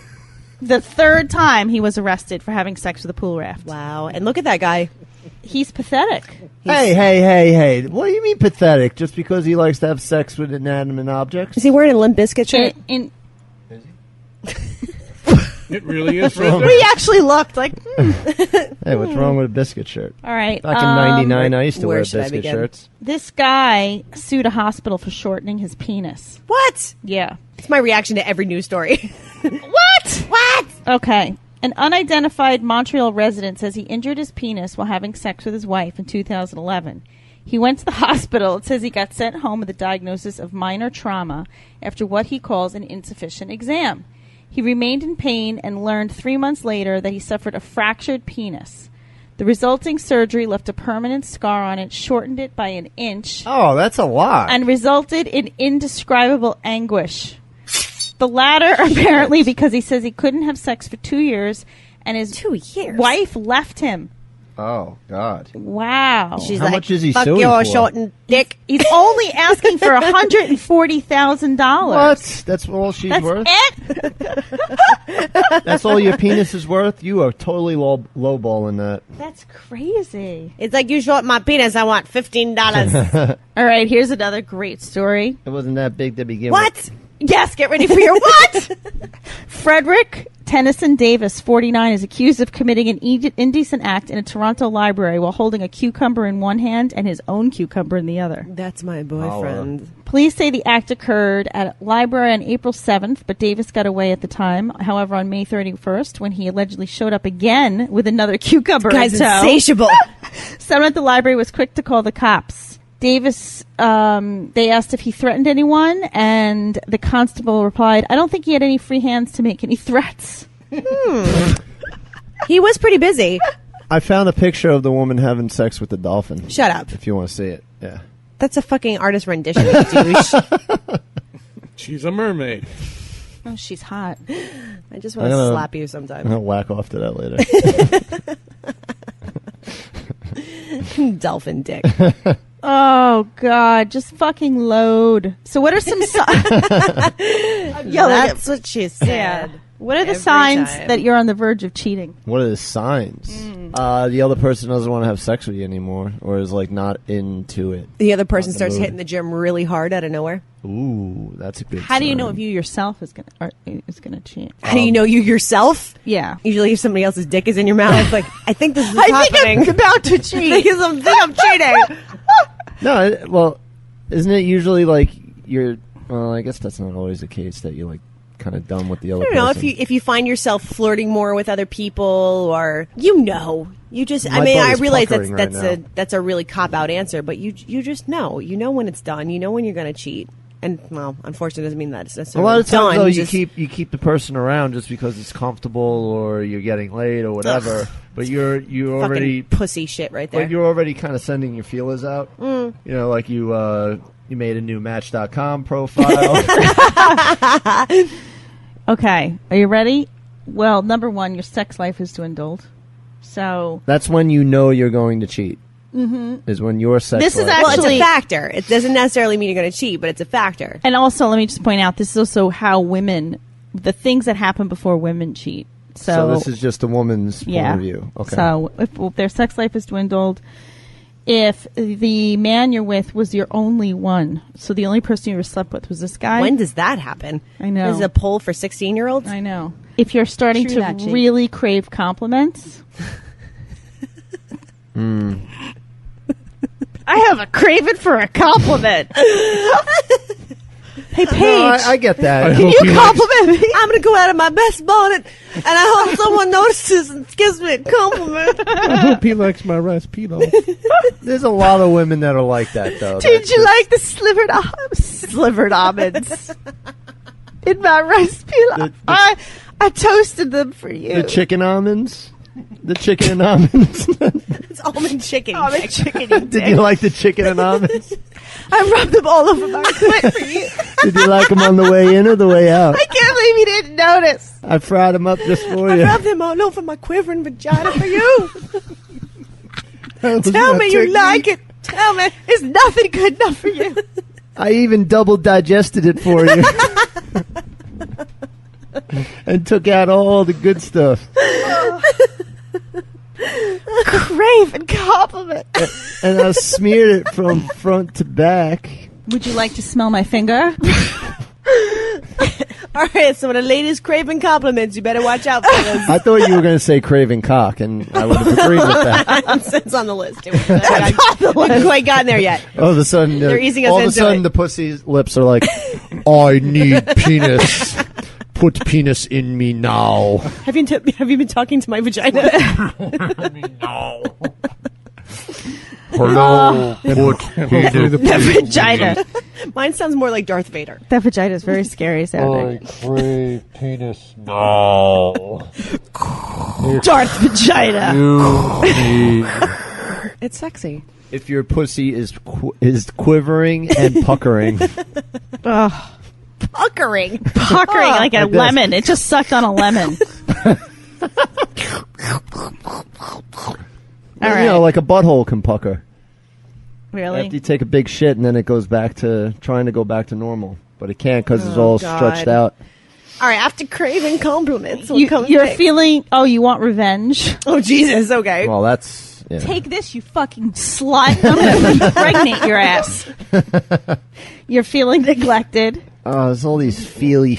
the third time he was arrested for having sex with a pool raft. Wow. And look at that guy. He's pathetic. Hey. What do you mean pathetic? Just because he likes to have sex with inanimate objects? Is he wearing a Limp Bizkit shirt? It really is. We actually looked like, Hey, what's wrong with a biscuit shirt? all right. Back in 99, I used to where wear should I biscuit begin? shirts. This guy sued a hospital for shortening his penis. What? Yeah. It's my reaction to every news story. What? What? Okay. An unidentified Montreal resident says he injured his penis while having sex with his wife in 2011. He went to the hospital. It says he got sent home with a diagnosis of minor trauma after what he calls an insufficient exam. He remained in pain and learned 3 months later that he suffered a fractured penis. The resulting surgery left a permanent scar on it, shortened it by an inch, Oh, that's a lot. and resulted in indescribable anguish. The latter apparently because he says he couldn't have sex for 2 years and his 2 years? wife left him. Oh, God. Wow. She's How like, much is he fuck suing your for? shortened dick. He's only asking for $140,000. What? That's all she's That's worth? it? That's all your penis is worth? You are totally lowballing that. That's crazy. It's like, you short my penis, I want $15. All right, here's another great story. It wasn't that big to begin What? with. Yes, get ready for your what? Frederick Tennyson Davis, 49, is accused of committing an indecent act in a Toronto library while holding a cucumber in one hand and his own cucumber in the other. That's my boyfriend. Police say the act occurred at a library on April 7th, but Davis got away at the time. However, on May 31st, when he allegedly showed up again with another cucumber Guy's in tow, insatiable. someone at the library was quick to call the cops. Davis, they asked if he threatened anyone, and the constable replied, I don't think he had any free hands to make any threats. He was pretty busy. I found a picture of the woman having sex with the dolphin. Shut up. If you want to see it. Yeah. That's a fucking artist rendition, you douche. She's a mermaid. Oh, she's hot. I just want to I'm gonna- slap you I'm sometime. going to whack off to that later. Dolphin dick. Oh, God. Just fucking load. So what are some That's what she said. What are the Every signs time. that you're on the verge of cheating? What are the signs? The other person doesn't want to have sex with you anymore or is like not into it. The other person Not the starts mood. hitting the gym really hard out of nowhere. Ooh, that's a good How do you sign. know if you yourself is gonna cheat? How do you know you yourself? Yeah. Usually if somebody else's dick is in your mouth, like, I think this is I happening. think I'm about to cheat. I think I'm cheating. No, well, isn't it usually like you're, well, I guess that's not always the case that you're like kind of done with the other I don't know, person. if you find yourself flirting more with other people, or you just My I mean, I body's realize puckering right that's a really cop out answer, but you just know when it's done, you know when you're going to cheat, and well, unfortunately, it doesn't mean that it's A necessarily lot of times, done. though, just- you keep the person around just because it's comfortable or you're getting laid or whatever. But you're fucking already pussy shit right there. like you're already kind of sending your feelers out. You know, like you made a new Match.com profile. Okay. Are you ready? Well, number one, your sex life is dwindled. So That's when you know you're going to cheat. Mm-hmm. Is when your sex. This is life- well, it's actually- a factor. It doesn't necessarily mean you're going to cheat, but it's a factor. And also, let me just point out, this is also how the things that happen before women cheat. So this is just a woman's point yeah. of view. Okay. So if their sex life is dwindled, if the man you're with was your only one, so the only person you ever slept with was this guy. When does that happen? I know. This is a poll for 16-year-olds. I know. If you're starting True to that, Jake. really crave compliments. I have a craving for a compliment. Hey, Paige. No, I get that. I Can hope you he likes- compliment me? I'm going to go out in my best bonnet, and I hope someone notices and gives me a compliment. I hope he likes my rice pilaf. There's a lot of women that are like that, though. Did you like the slivered almonds in my rice pilaf? The- I toasted them for you. the chicken almonds? The chicken and almonds. It's almond chicken. Almond chicken. Did you like the chicken and almonds? I rubbed them all over my clit for you. Did you like them on the way in or the way out? I can't believe you didn't notice. I fried them up just for I you. rubbed them all over my quivering vagina for you. That was Tell my me you technique. like it. Tell me it's nothing good enough for you. I even double digested it for you. And took out all the good stuff. Craven compliment. And I smeared it from front to back. Would you like to smell my finger? All right, so when a lady's craving compliments, you better watch out for this. I thought you were going to say craving cock, and I would have agreed with that. It's on the list. We haven't quite gotten there yet. All of a sudden, They're easing us all of a into sudden it. the pussy's lips are like, I need penis. Put penis in me now. Have you been talking to my vagina? Hello. Put penis. The vagina. Mine sounds more like Darth Vader. That vagina is very scary sounding. crave penis now. Darth vagina. It's sexy. If your pussy is quivering and puckering. Ugh. Puckering. Puckering like a Like this. lemon. It just sucked on a lemon. All right. You know, like a butthole can pucker. Really? After you take a big shit, and then it goes back to trying to go back to normal, but it can't because it's all God. stretched out. All right, after craving compliments, what You, comes you're next? feeling, oh, you want revenge? Oh, Jesus, okay. Well, that's Take this, you fucking slut. I'm going to impregnate your ass. You're feeling neglected, there's all these feely,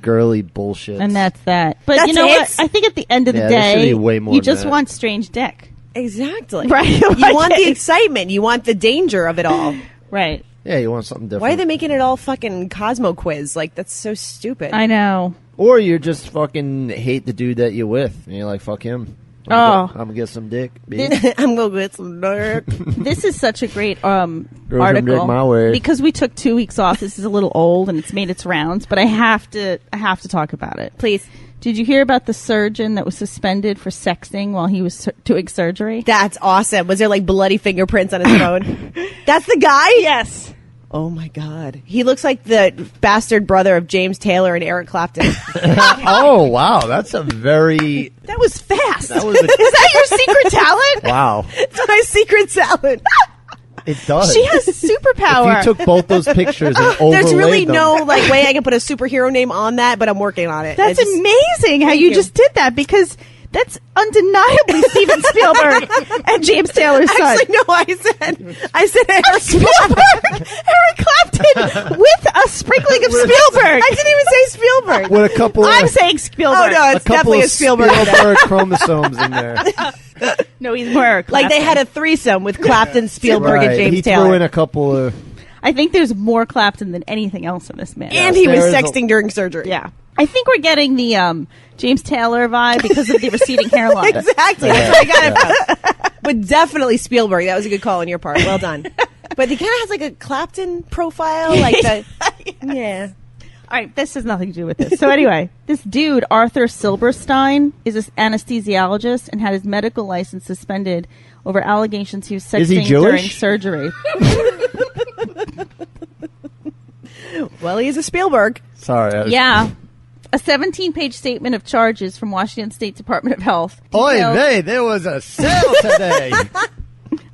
girly bullshit. and that's that. But That's you know it? what? I think at the end of the Yeah, there should day, be way more you than just that. want strange dick. Exactly. Right. You want the excitement. You want the danger of it all. Right. Yeah, you want something different. Why are they making it all fucking Cosmo quiz? Like, that's so stupid. I know. Or you just fucking hate the dude that you're with, and you're like, fuck him. I'm gonna get some dick. bitch. I'm going to get some dirt. This is such a great some article dick my way. because we took 2 weeks off. This is a little old and it's made its rounds, but I have to talk about it. Please. Did you hear about the surgeon that was suspended for sexting while he was doing surgery? That's awesome. Was there like bloody fingerprints on his phone? That's the guy? Yes. Oh my God. He looks like the bastard brother of James Taylor and Eric Clapton. Oh wow, that's a very That was fast. that was a, Is that your secret talent? wow. It's my secret talent. It does. She has superpower. If you took both those pictures and overlaid There's really them, no like way I can put a superhero name on that, but I'm working on it. That's I just- amazing how Thank you you. just did that because that's undeniably Steven Spielberg and James Taylor's son. Actually, no, I said Eric Spielberg, Eric Clapton, with a sprinkling of Spielberg. I didn't even say Spielberg. with a couple I'm of, saying Spielberg. Oh no, a it's couple definitely of a Spielberg. Spielberg chromosomes in there. No, he's more Eric Like they Clapton. had a threesome with Clapton, Spielberg, Right. and James he Taylor. threw in a couple of. I think there's more Clapton than anything else in this man. and he was There is a- sexting during surgery. Yeah. I think we're getting the James Taylor vibe because of the receding hairline. Exactly. That's where I got it from. But definitely Spielberg. That was a good call on your part. Well done. But he kind of has like a Clapton profile, like the yeah. All right, this has nothing to do with this. So anyway, this dude, Arthur Silberstein, is an anesthesiologist and had his medical license suspended over allegations he was Is he sexting during Jewish? surgery. Well, he's a Spielberg. Sorry. I was, Yeah. A 17-page statement of charges from Washington State Department of Health. Oy detailed- vey, there was a sale today.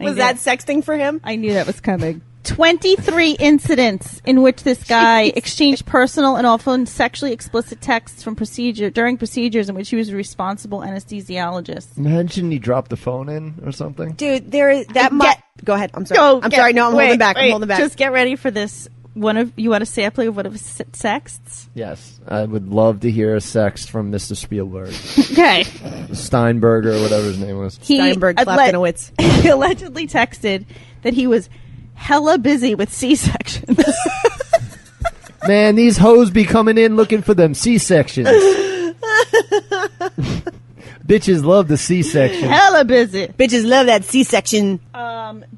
Was that sexting for him? I knew that was coming. 23 incidents in which this guy exchanged personal and often sexually explicit texts during procedures in which he was a responsible anesthesiologist. Imagine he dropped the phone in or something. Dude, there is that much. Go ahead. I'm sorry. Go, I'm sorry. No, I'm holding back. I'm wait, holding back. Just get ready for this. You want a sampling of one of his sexts? Yes, I would love to hear a sext from Mr. Spielberg, Okay. Steinberger, or whatever his name was. Steinberg, Claptonowitz. He allegedly texted that he was hella busy with C-sections. Man, these hoes be coming in looking for them C-sections. Bitches love the C-section. Hella busy. Bitches love that C-section.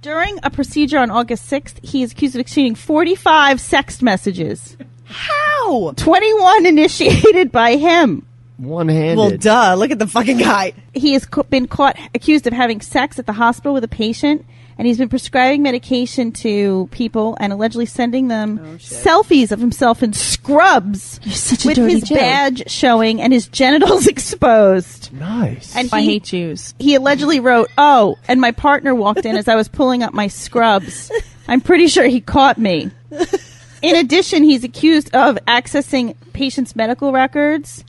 During a procedure on August 6th, he is accused of exchanging 45 sext messages. How? 21 initiated by him. one-handed. Well, duh. Look at the fucking guy. He has been caught accused of having sex at the hospital with a patient, and he's been prescribing medication to people and allegedly sending them selfies of himself in scrubs with his badge showing and his genitals exposed. Nice. And I hate Jews. He allegedly wrote, "Oh, and my partner walked in as I was pulling up my scrubs. I'm pretty sure he caught me." In addition, he's accused of accessing patients' medical records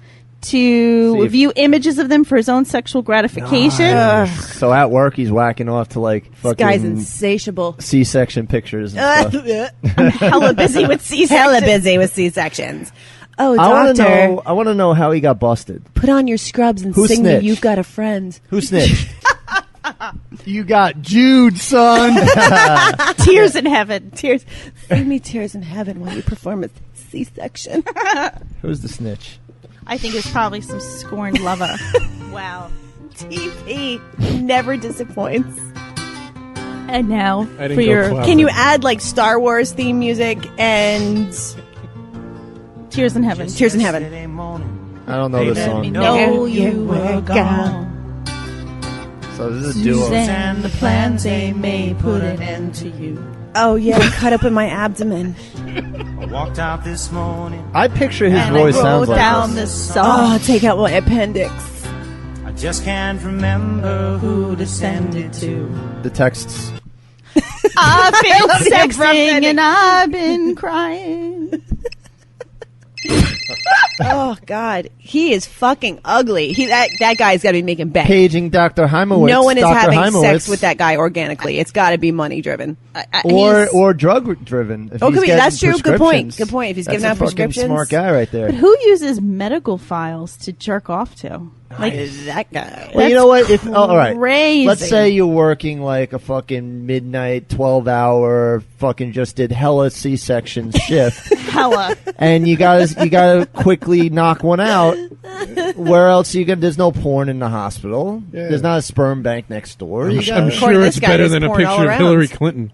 to view images of them for his own sexual gratification. So at work, he's whacking off to like fucking This guy's insatiable. C-section pictures and stuff. I'm hella busy with C-sections. Hella busy with C-sections. Oh, I doctor. want to know how he got busted. Put on your scrubs and Who sing snitched? me You've Got a Friend. Who snitched? You got Jude, son. Tears in heaven. Tears. Sing me Tears in Heaven while you perform a C-section. Who's the snitch? I think it's probably some scorned lover. Wow. TV never disappoints. And now I didn't for go your clever. Can you add like Star Wars theme music and Tears in heaven. Tears in Heaven? I don't know this Let me song. know you were gone. So this is a duo. And the plans they may put an end to you. Oh yeah, cut up in my abdomen. I walked out this morning. I picture his And voice I sounds wrote like down this. this song. Oh, take out my appendix. I just can't remember Who to send it to? The texts. I've been love the abrupt sexting ending. and I've been crying. Oh God, he is fucking ugly. That guy's got to be making bank. Paging Dr. Heimowitz. No one is Dr. having Heimowitz, sex with that guy organically. It's got to be money driven. or drug driven. Oh, could be. That's true. Good point. Good point. If he's giving out That's a fucking prescriptions, smart guy right there. But who uses medical files to jerk off to? Like that guy. Well, you know what? If all right, crazy. let's say you're working like a fucking midnight, 12-hour, fucking just did hella C-section shift, hella. and you gotta quickly knock one out. Where else are you gonna? There's no porn in the hospital. Yeah. There's not a sperm bank next door. You I'm gotta- sure this it's guy, better there's than a porn all picture of around. Hillary Clinton.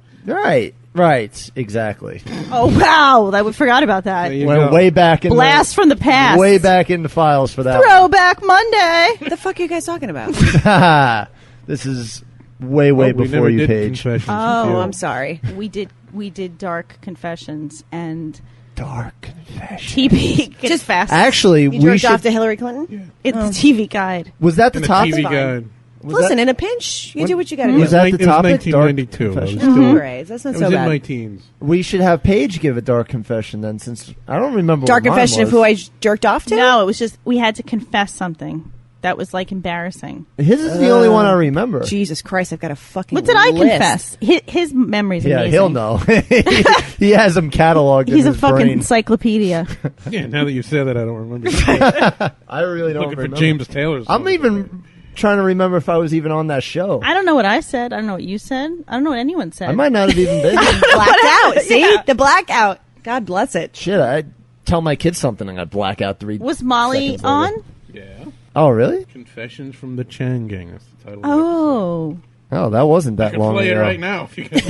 Right, exactly. Oh wow, I forgot about that. There you Went go. way back in Blast from the past. way back in the files for that. Throwback Monday. What the fuck are you guys talking about? one. This is way Well, we before never you, did Paige. Confessions. Oh, I'm sorry. We did dark confessions and Dark confession. TV just fast. Actually, You we jerked off should. to Hillary Clinton? It's the TV guide. Was that the And a topic? TV fine. guide. Was Listen, that- in a pinch, you do what you got to Was do. that the It was topic? 1992. Dark I was confession. still- Right, that's not I so was in bad. my teens. We should have Paige give a dark confession then, since I don't remember. Dark what mine confession of was. who I jerked off to? No, it was just we had to confess something that was like embarrassing. His is the only one I remember. Jesus Christ, I've got a fucking What did I list. confess? His memory's Yeah, amazing. he'll know. He has them cataloged. He's in a his fucking brain. encyclopedia. Yeah, now that you said that, I don't remember. I really don't Looking for remember. James Taylor's. I'm even trying to remember if I was even on that show. I don't know what I said. I don't know what you said. I don't know what anyone said. I might not have even been. Blacked out. See? The blackout. God bless it. Shit, I tell my kids something and I black out 3 Was Molly seconds later. on? Yeah. Oh, really? Confessions from the Chan Gang. That's the title. Oh. Oh, that wasn't I that can long play ago. it right now if you can.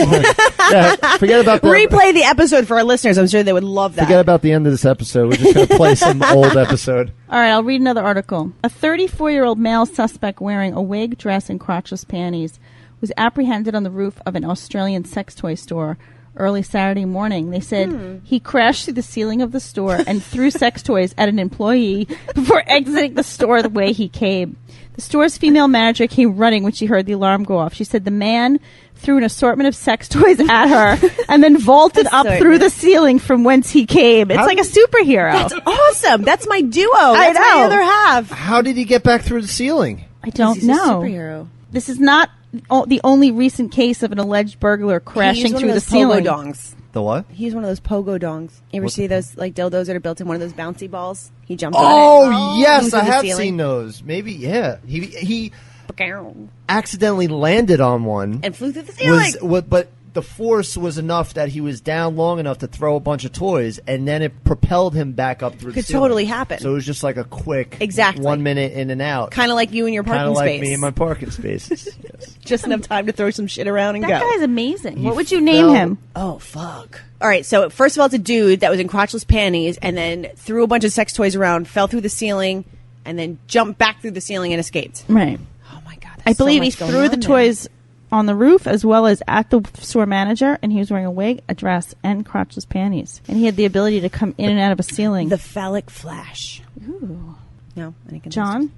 Yeah, forget about the Replay the episode for our listeners. I'm sure they would love that. Forget about the end of this episode. We're just going to play some old episode. All right, I'll read another article. A 34-year-old male suspect wearing a wig, dress, and crotchless panties was apprehended on the roof of an Australian sex toy store early Saturday morning. They said he crashed through the ceiling of the store and threw sex toys at an employee before exiting the store the way he came. The store's female manager came running when she heard the alarm go off. She said the man threw an assortment of sex toys at her and then vaulted up through the ceiling from whence he came. It's like a superhero. That's awesome. That's my duo. That's my know. other half. How did he get back through the ceiling? I don't He's a know. superhero. This is not the only recent case of an alleged burglar crashing He's through one the of those ceiling. pogo dongs. The what? He's one of those pogo dongs. You ever What- see those like dildos that are built in one of those bouncy balls? He jumped Oh, on it. yes, Through I the have ceiling. seen those. Maybe, yeah. He And accidentally landed on one. flew through the ceiling. But the force was enough that he was down long enough to throw a bunch of toys, and then it propelled him back up through the Could ceiling. totally happen. So it was just like a quick Exactly. 1 minute in and out. Kind of like you in your Kind parking of like space. me in my parking spaces. Yes. Just enough time to throw some shit around and That go. guy's amazing. He What would you name fell- him? Oh, fuck. All right, so first of all, it's a dude that was in crotchless panties and then threw a bunch of sex toys around, fell through the ceiling, and then jumped back through the ceiling and escaped. Right. Oh my God! I believe he so much threw going the on toys on the roof as well as at the store manager, and he was wearing a wig, a dress, and crotchless panties. And he had the ability to come in and out of a ceiling. there. The phallic flash. Ooh. No, any contestants? John?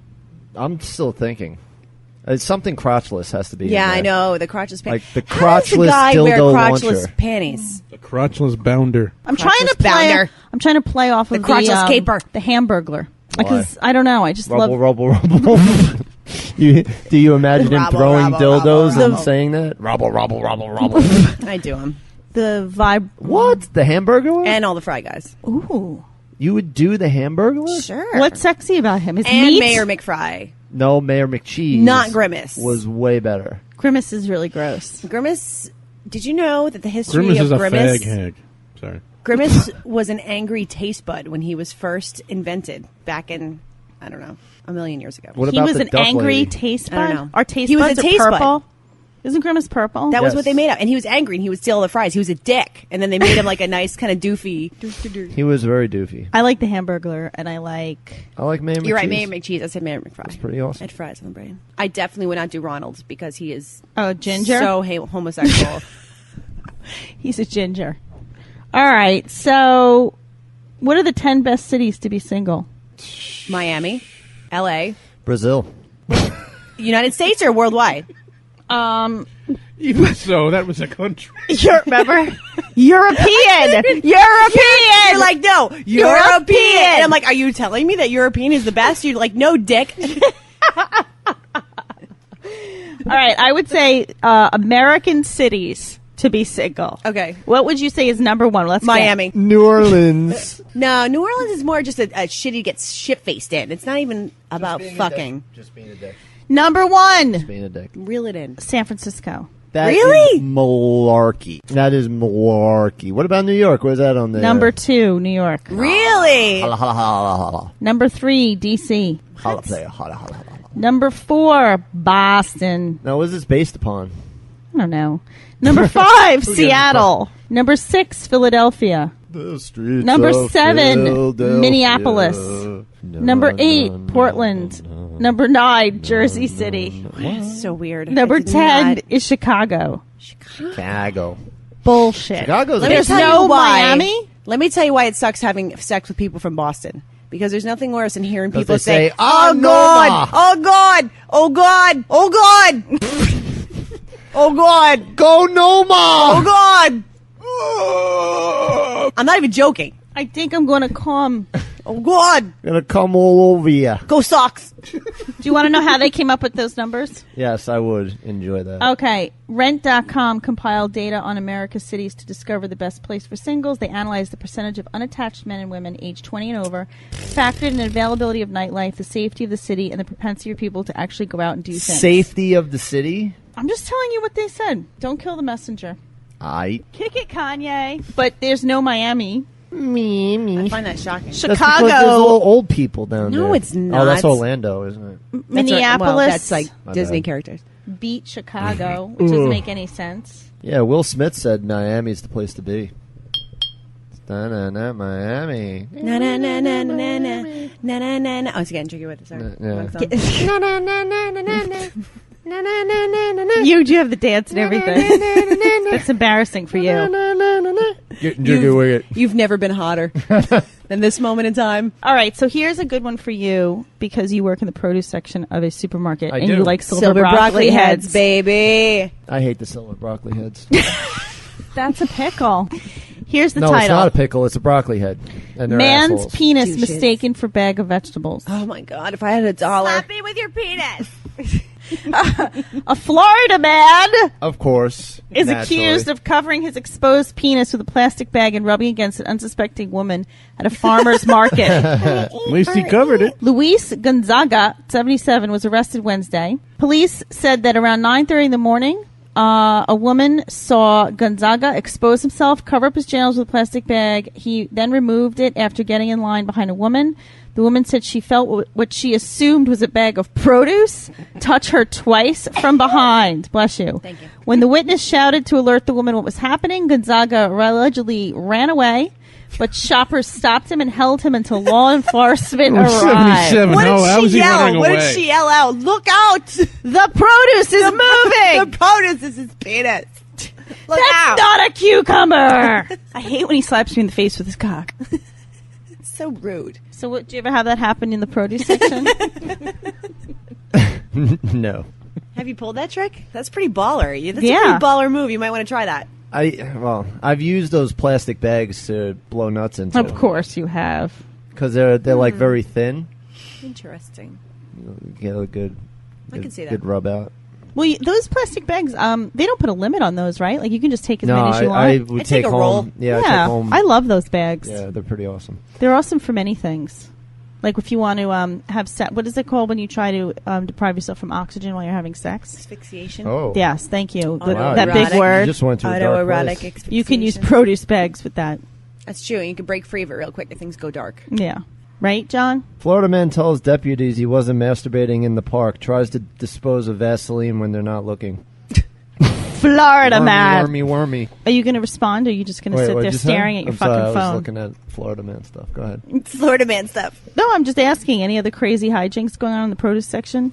I'm still thinking. It's something crotchless has to be. Yeah, in there. I know the crotchless panties. Like the How does the crotchless guy wear dildo crotchless launcher. panties? The crotchless bounder. I'm trying to Crotchless play. bounder. I'm trying to play off The of crotchless caper. the Hamburglar. Why? Because I don't know. I just Rubble, love. rubble, rubble. Do you imagine him Rubble, throwing rubble, dildos rubble, and rubble. saying that? Rubble, rubble, rubble, rubble. I do them, the vibe. What? The hamburger one? and all the Fry Guys. Ooh. You would do the hamburger one? Sure. What's sexy about him? His and meat. Mayor McFry? No, Mayor McCheese. Not Grimace. Was way better. Grimace is really gross. Grimace. Did you know that the history Grimace of is a Grimace? fag hag. Sorry. Grimace was an angry taste bud when he was first invented back in, I don't know, a million years ago. What He about was the an duck angry lady? taste I don't bud. know. Our taste He was buds a are taste bud. purple. Isn't Grimace purple? That was Yes. what they made up. And he was angry and he would steal all the fries. He was a dick. And then they made him like a nice kind of doofy. He was very doofy. I like the Hamburglar, and I like. I like Mayor McCheese. You're right, Mayor McCheese. I said Mayor McFry. That's pretty awesome. I had fries on the brain. I definitely would not do Ronald because he is Oh, ginger. so homosexual. He's a ginger. All right. So, what are the 10 best cities to be single? Miami, L.A., Brazil. United States or worldwide? Even so, that was a country. Remember? European. You're like, no, European. And I'm like, are you telling me that European is the best? You're like, no, dick. All right. I would say American cities to be single. Okay. What would you say is number one? Let's Miami. New Orleans. No, New Orleans is more just a shitty gets shit-faced in. It's not even about fucking. Just being a dick. Number one. Being a dick. Reel it in. San Francisco. That Really? is malarkey. That is malarkey. What about New York? Where's that on there? Number two, New York. Really? Holla, holla, holla, holla. Number three, D.C. Holla, player. Holla, holla, holla. Number four, Boston. Now, what is this based upon? I don't know. Number five, Seattle. Number six, Philadelphia. The streets Number of seven, Philadelphia. Minneapolis. No, Number eight, no, Portland. no, no. Number nine, Jersey City. That's so weird. Number I did 10 not- is Chicago. Chicago. Bullshit. Chicago's Let me There's tell no you why. Miami? Let me tell you why it sucks having sex with people from Boston. Because there's nothing worse than hearing people they say, "Oh "Oh, God, Noma." oh God, oh God, oh God, oh God, Go Noma! oh God." I'm not even joking. I think I'm going to come. Oh God, Gonna come all over you. go Sox. Do you want to know how they came up with those numbers? Yes, I would enjoy that. Okay. Rent.com compiled data on America's cities to discover the best place for singles. They analyzed the percentage of unattached men and women aged 20 and over, factored in the availability of nightlife, the safety of the city, and the propensity of people to actually go out and do things. Safety of the city? I'm just telling you what they said. Don't kill the messenger. Kick it, Kanye. But there's no Miami. I find that shocking. That's because there's all old people down there. No, it's Oh, that's not. Orlando, isn't it? That's right. Minneapolis. Well, that's like My Disney bad. characters. beat Chicago, which doesn't make any sense. Yeah, Will Smith said Miami's the place to be. Na-na-na, Miami. Na na na na na na na na na na na. Oh, it's getting tricky with it. Sorry. Yeah. You do have the dance and everything. That's embarrassing for you. Getting jiggy with it. You've never been hotter than this moment in time. All right, so here's a good one for you because you work in the produce section of a supermarket I and do. you like silver broccoli heads. baby. I hate the silver broccoli heads. That's a pickle. Here's the No, title. it's not a pickle. It's a broccoli head. And they're Man's assholes. penis Douches. mistaken for bag of vegetables. Oh my God! If I had $1, Slap me with your penis. A Florida man Of course. is naturally. accused of covering his exposed penis with a plastic bag and rubbing against an unsuspecting woman at a farmer's market. At least he covered it. Luis Gonzaga, 77, was arrested Wednesday. Police said that around 9:30 in the morning, a woman saw Gonzaga expose himself, cover up his genitals with a plastic bag. He then removed it after getting in line behind a woman. The woman said she felt what she assumed was a bag of produce touch her twice from behind. Bless you. Thank you. When the witness shouted to alert the woman what was happening, Gonzaga allegedly ran away. but shoppers stopped him and held him until law enforcement It was arrived. 77. What How did was she he running yell? What away? did she yell out? Look out! The produce is moving! The produce is his penis. Look That's out! not a cucumber! I hate when he slaps me in the face with his cock. So rude. So, do you ever have that happen in the produce section? No. Have you pulled that trick? That's pretty baller. That's a Yeah. pretty baller move. You might want to try that. I've used those plastic bags to blow nuts into. Of course you have. Because they're like very thin. Interesting. You get a good can see that. good rub out. Well, those plastic bags, they don't put a limit on those, right? Like, you can just take as No, many as you want. I would I'd take a home. roll. Yeah, I'd take home. I love those bags. Yeah, they're pretty awesome. They're awesome for many things. Like if you want to have sex. What is it called when you try to deprive yourself from oxygen while you're having sex? Asphyxiation. Oh. Yes, thank you. Wow, That you big just- word. You just went to a dark Autoerotic place. asphyxiation. You can use produce bags with that. That's true. You can break free of it real quick if things go dark. Yeah. Right, John? Florida man tells deputies he wasn't masturbating in the park. Tries to dispose of Vaseline when they're not looking. Florida man. Wormy. Are you going to respond, or are you just going to sit there staring at your fucking I was phone? looking at Florida man stuff. Go ahead. Florida man stuff. No, I'm just asking. Any other crazy hijinks going on in the produce section?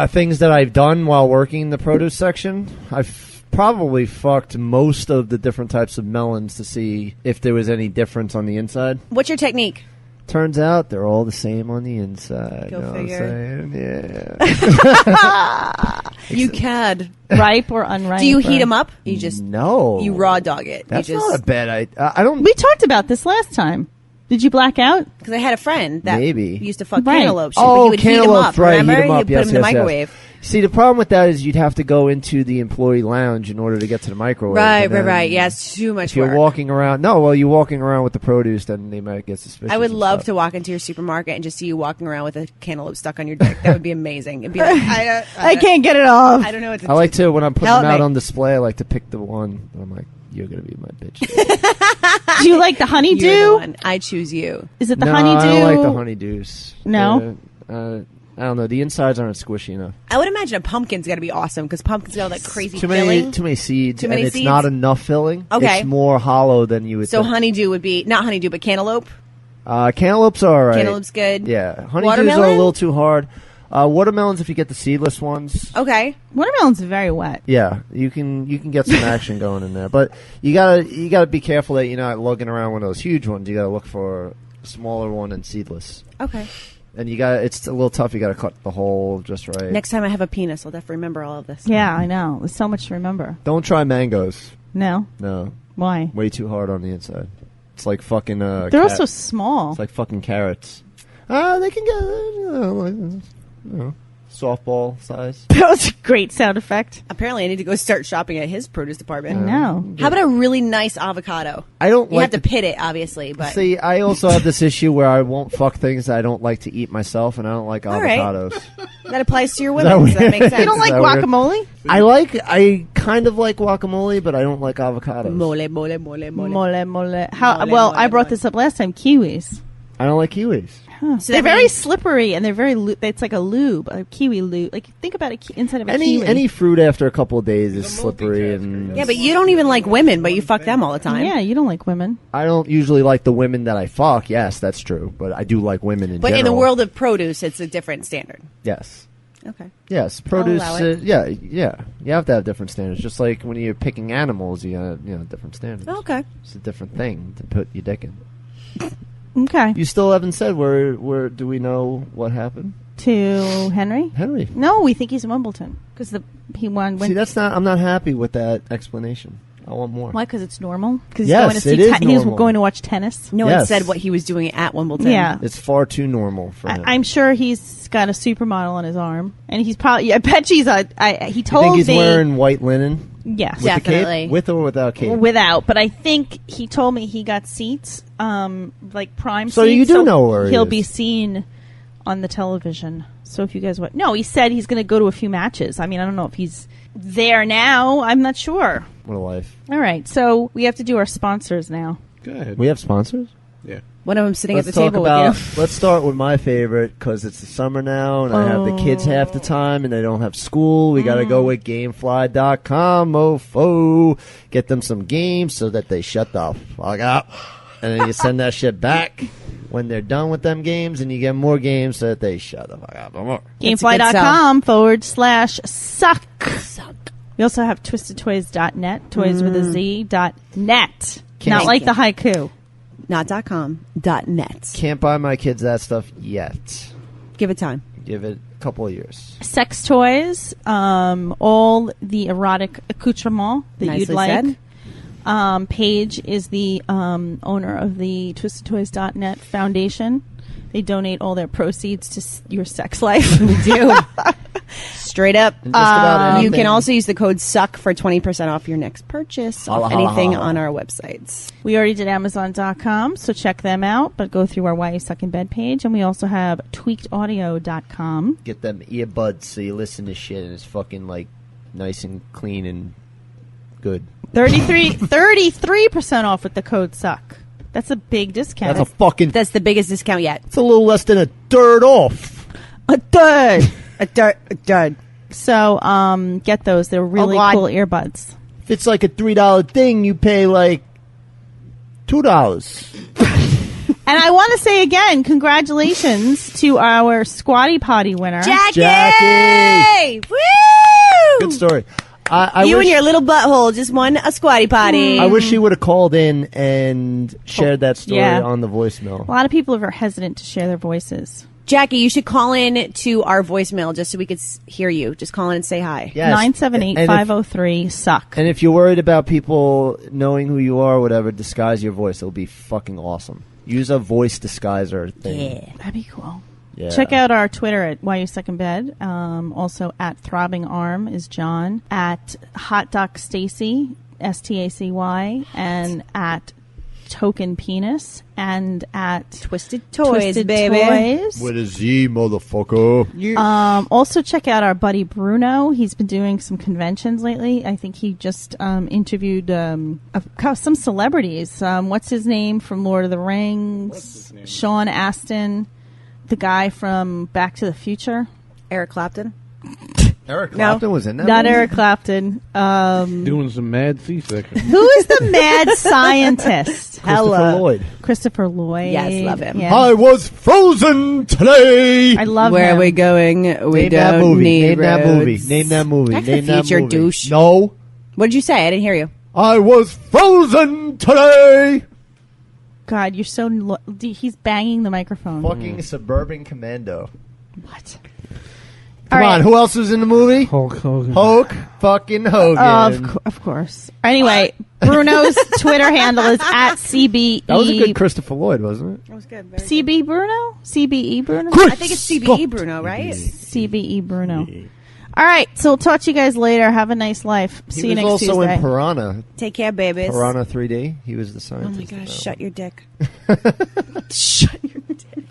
Things that I've done while working in the produce section. I've probably fucked most of the different types of melons to see if there was any difference on the inside. What's your technique? Turns out they're all the same on the inside. Go know figure. What I'm saying? Yeah. You can. Ripe or unripe? Do you heat them up? You just No. you raw dog it. That's you just, not a bad idea. I don't. We talked about this last time. Did you black out? Because I had a friend that Maybe. used to fuck Right. cantaloupes. Oh, but he would cantaloupes, heat them up. right? Remember? Heat them up. He'd put Yes, them in the yes, yes. microwave. See, the problem with that is you'd have to go into the employee lounge in order to get to the microwave. Right, and then right. Yeah, it's too much If you're work. walking around, you're walking around with the produce, then they might get suspicious. I would and love stuff. to walk into your supermarket and just see you walking around with a cantaloupe stuck on your dick. That would be amazing. It'd be like, I can't get it off. I don't know what to I like to when I'm putting Help them out me. on display. I like to pick the one. I'm like, you're gonna be my bitch. Do you like the You're the honeydew? one. I choose you. Is it the no, honeydew? I don't like the honeydews. No? I don't know. The insides aren't squishy enough. I would imagine a pumpkin's got to be awesome because pumpkin's got all that crazy Too filling. many seeds, Too many and it's seeds? not enough filling. Okay. It's more hollow than you would. So think. honeydew would be not honeydew, but cantaloupe. Cantaloupes are all right. Cantaloupe's good. Yeah, honeydews Watermelon? are a little too hard. Watermelons, if you get the seedless ones. Okay. Watermelon's very wet. Yeah, you can get some action going in there, but you gotta be careful that you're not lugging around one of those huge ones. You gotta look for a smaller one and seedless. Okay. And it's a little tough. You gotta cut the hole just right. Next time I have a penis, I'll definitely remember all of this. Yeah, I know. There's so much to remember. Don't try mangoes. No? No, Why? way too hard on the inside. It's like fucking. They're also small. It's like fucking carrots. They can get softball size. That was a great sound effect. Apparently, I need to go start shopping at his produce department. No. How about a really nice avocado? I don't You like have to pit it, obviously, but See, I also have this issue where I won't fuck things that I don't like to eat myself, and I don't like All right. avocados. that applies to your that women. So that weird? makes sense. You don't like that weird? guacamole? I kind of like guacamole, but I don't like avocados. mole, mole, mole, mole. Mole. Mole, I brought mole. this up last time. Kiwis. I don't like kiwis. So They're that very means- slippery, and they're very. It's like a lube, a kiwi lube. Like think about inside of a kiwi. Any fruit after a couple of days is slippery, and Yeah, but you don't even like women, but you fuck them all the time. Yeah, you don't like women. I don't usually like the women that I fuck. Yes, that's true, but I do like women in But general. in the world of produce, it's a different standard. yes. Okay. Yes, produce. allow it. Yeah. You have to have different standards. Just like when you're picking animals, you have different standards. Okay. It's a different thing to put your dick in. Okay. You still haven't said where do we know what happened? To Henry? Henry. No, we think he's in Wimbledon because he won. See, I'm not happy with that explanation. I want more. Why? Because it's normal. Because Yes, it is he's normal. going to watch tennis. No one Yes. said what he was doing at Wimbledon. Yeah. It's far too normal for him. I'm sure he's got a supermodel on his arm, and he's probably. I bet he's he you told think he's me. wearing white linen? Yes. With the Definitely. cape? With or without cape? Without, but I think he told me he got seats, like prime So seats. you do know where he he'll is. be seen on the television. So if you guys want, no, he said he's going to go to a few matches. I mean, I don't know if he's there now. I'm not sure. What a life. All right, so we have to do our sponsors now. Go ahead. We have sponsors? Yeah. One of them sitting Let's at the talk table about. with you. Let's start with my favorite because it's the summer now, and I have the kids half the time, and they don't have school. We got to go with GameFly.com, mofo. Get them some games so that they shut the fuck up. And then you send that shit back when they're done with them games, and you get more games so that they shut the fuck up. More. Gamefly.com/suck. We also have twistedtoys.net, toys with a Z.net. Not like the haiku. Not .com, .net. Can't buy my kids that stuff yet. Give it time. Give it a couple of years. Sex toys, all the erotic accoutrement that Nicely you'd like. said. Paige is the owner of the twistedtoys.net foundation. They donate all their proceeds to your sex life. We do. Straight up. And just about You anything. can also use the code SUCK for 20% off your next purchase of anything on our websites. We already did Amazon.com, so check them out, but go through our Why You Suck in Bed page. And we also have tweakedaudio.com. Get them earbuds so you listen to shit and it's fucking like nice and clean and good. 33% off with the code SUCK. That's a big discount. That's the biggest discount yet. It's a little less than a third off. A third. A third. So get those. They're really cool earbuds. If it's like a $3 thing, you pay like $2. And I want to say again, congratulations to our Squatty Potty winner. Jackie! Woo! Good story. I you wish, and your little butthole just won a Squatty Potty. I wish she would have called in and shared that story on the voicemail. A lot of people are hesitant to share their voices. Jackie, you should call in to our voicemail just so we could hear you. Just call in and say hi. Yes. 978-503-SUCK. And if you're worried about people knowing who you are or whatever, disguise your voice. It'll be fucking awesome. Use a voice disguiser thing. Yeah. That'd be cool. Yeah. Check out our Twitter at Why You Suck in Bed. Also at Throbbing Arm is John. At Hot Doc Stacy, STACY, and at Token Penis, and at Twisted Toys, baby. Toys. With a Z, motherfucker. Also check out our buddy Bruno. He's been doing some conventions lately. I think he just interviewed some celebrities. What's his name from Lord of the Rings? Sean Astin. The guy from Back to the Future. Eric Clapton. Eric Clapton was in that Not movie? Eric Clapton. Doing some mad C-section. Who is the mad scientist? Christopher Lloyd. Yes, love him. Yeah. I was frozen today. I love Where him. are we going? We Name that don't movie. need Name that movie. roads. Name that movie. Back to Name the that Future, movie. douche. No. What did you say? I didn't hear you. I was frozen today. God, you're so... he's banging the microphone. Fucking Suburban Commando. What? Come on, who else was in the movie? Hulk Hogan. Hulk fucking Hogan. Of course. Anyway, Bruno's Twitter handle is at CBE. That was a good Christopher Lloyd, wasn't it? That was good. CB Bruno? CBE Bruno? I think it's CBE Bruno, right? CBE Bruno. All right, so we'll talk to you guys later. Have a nice life. See you next Tuesday. He was also in Piranha. Take care, babies. Piranha 3D. He was the Oh scientist. my gosh, shut your dick. Shut your dick.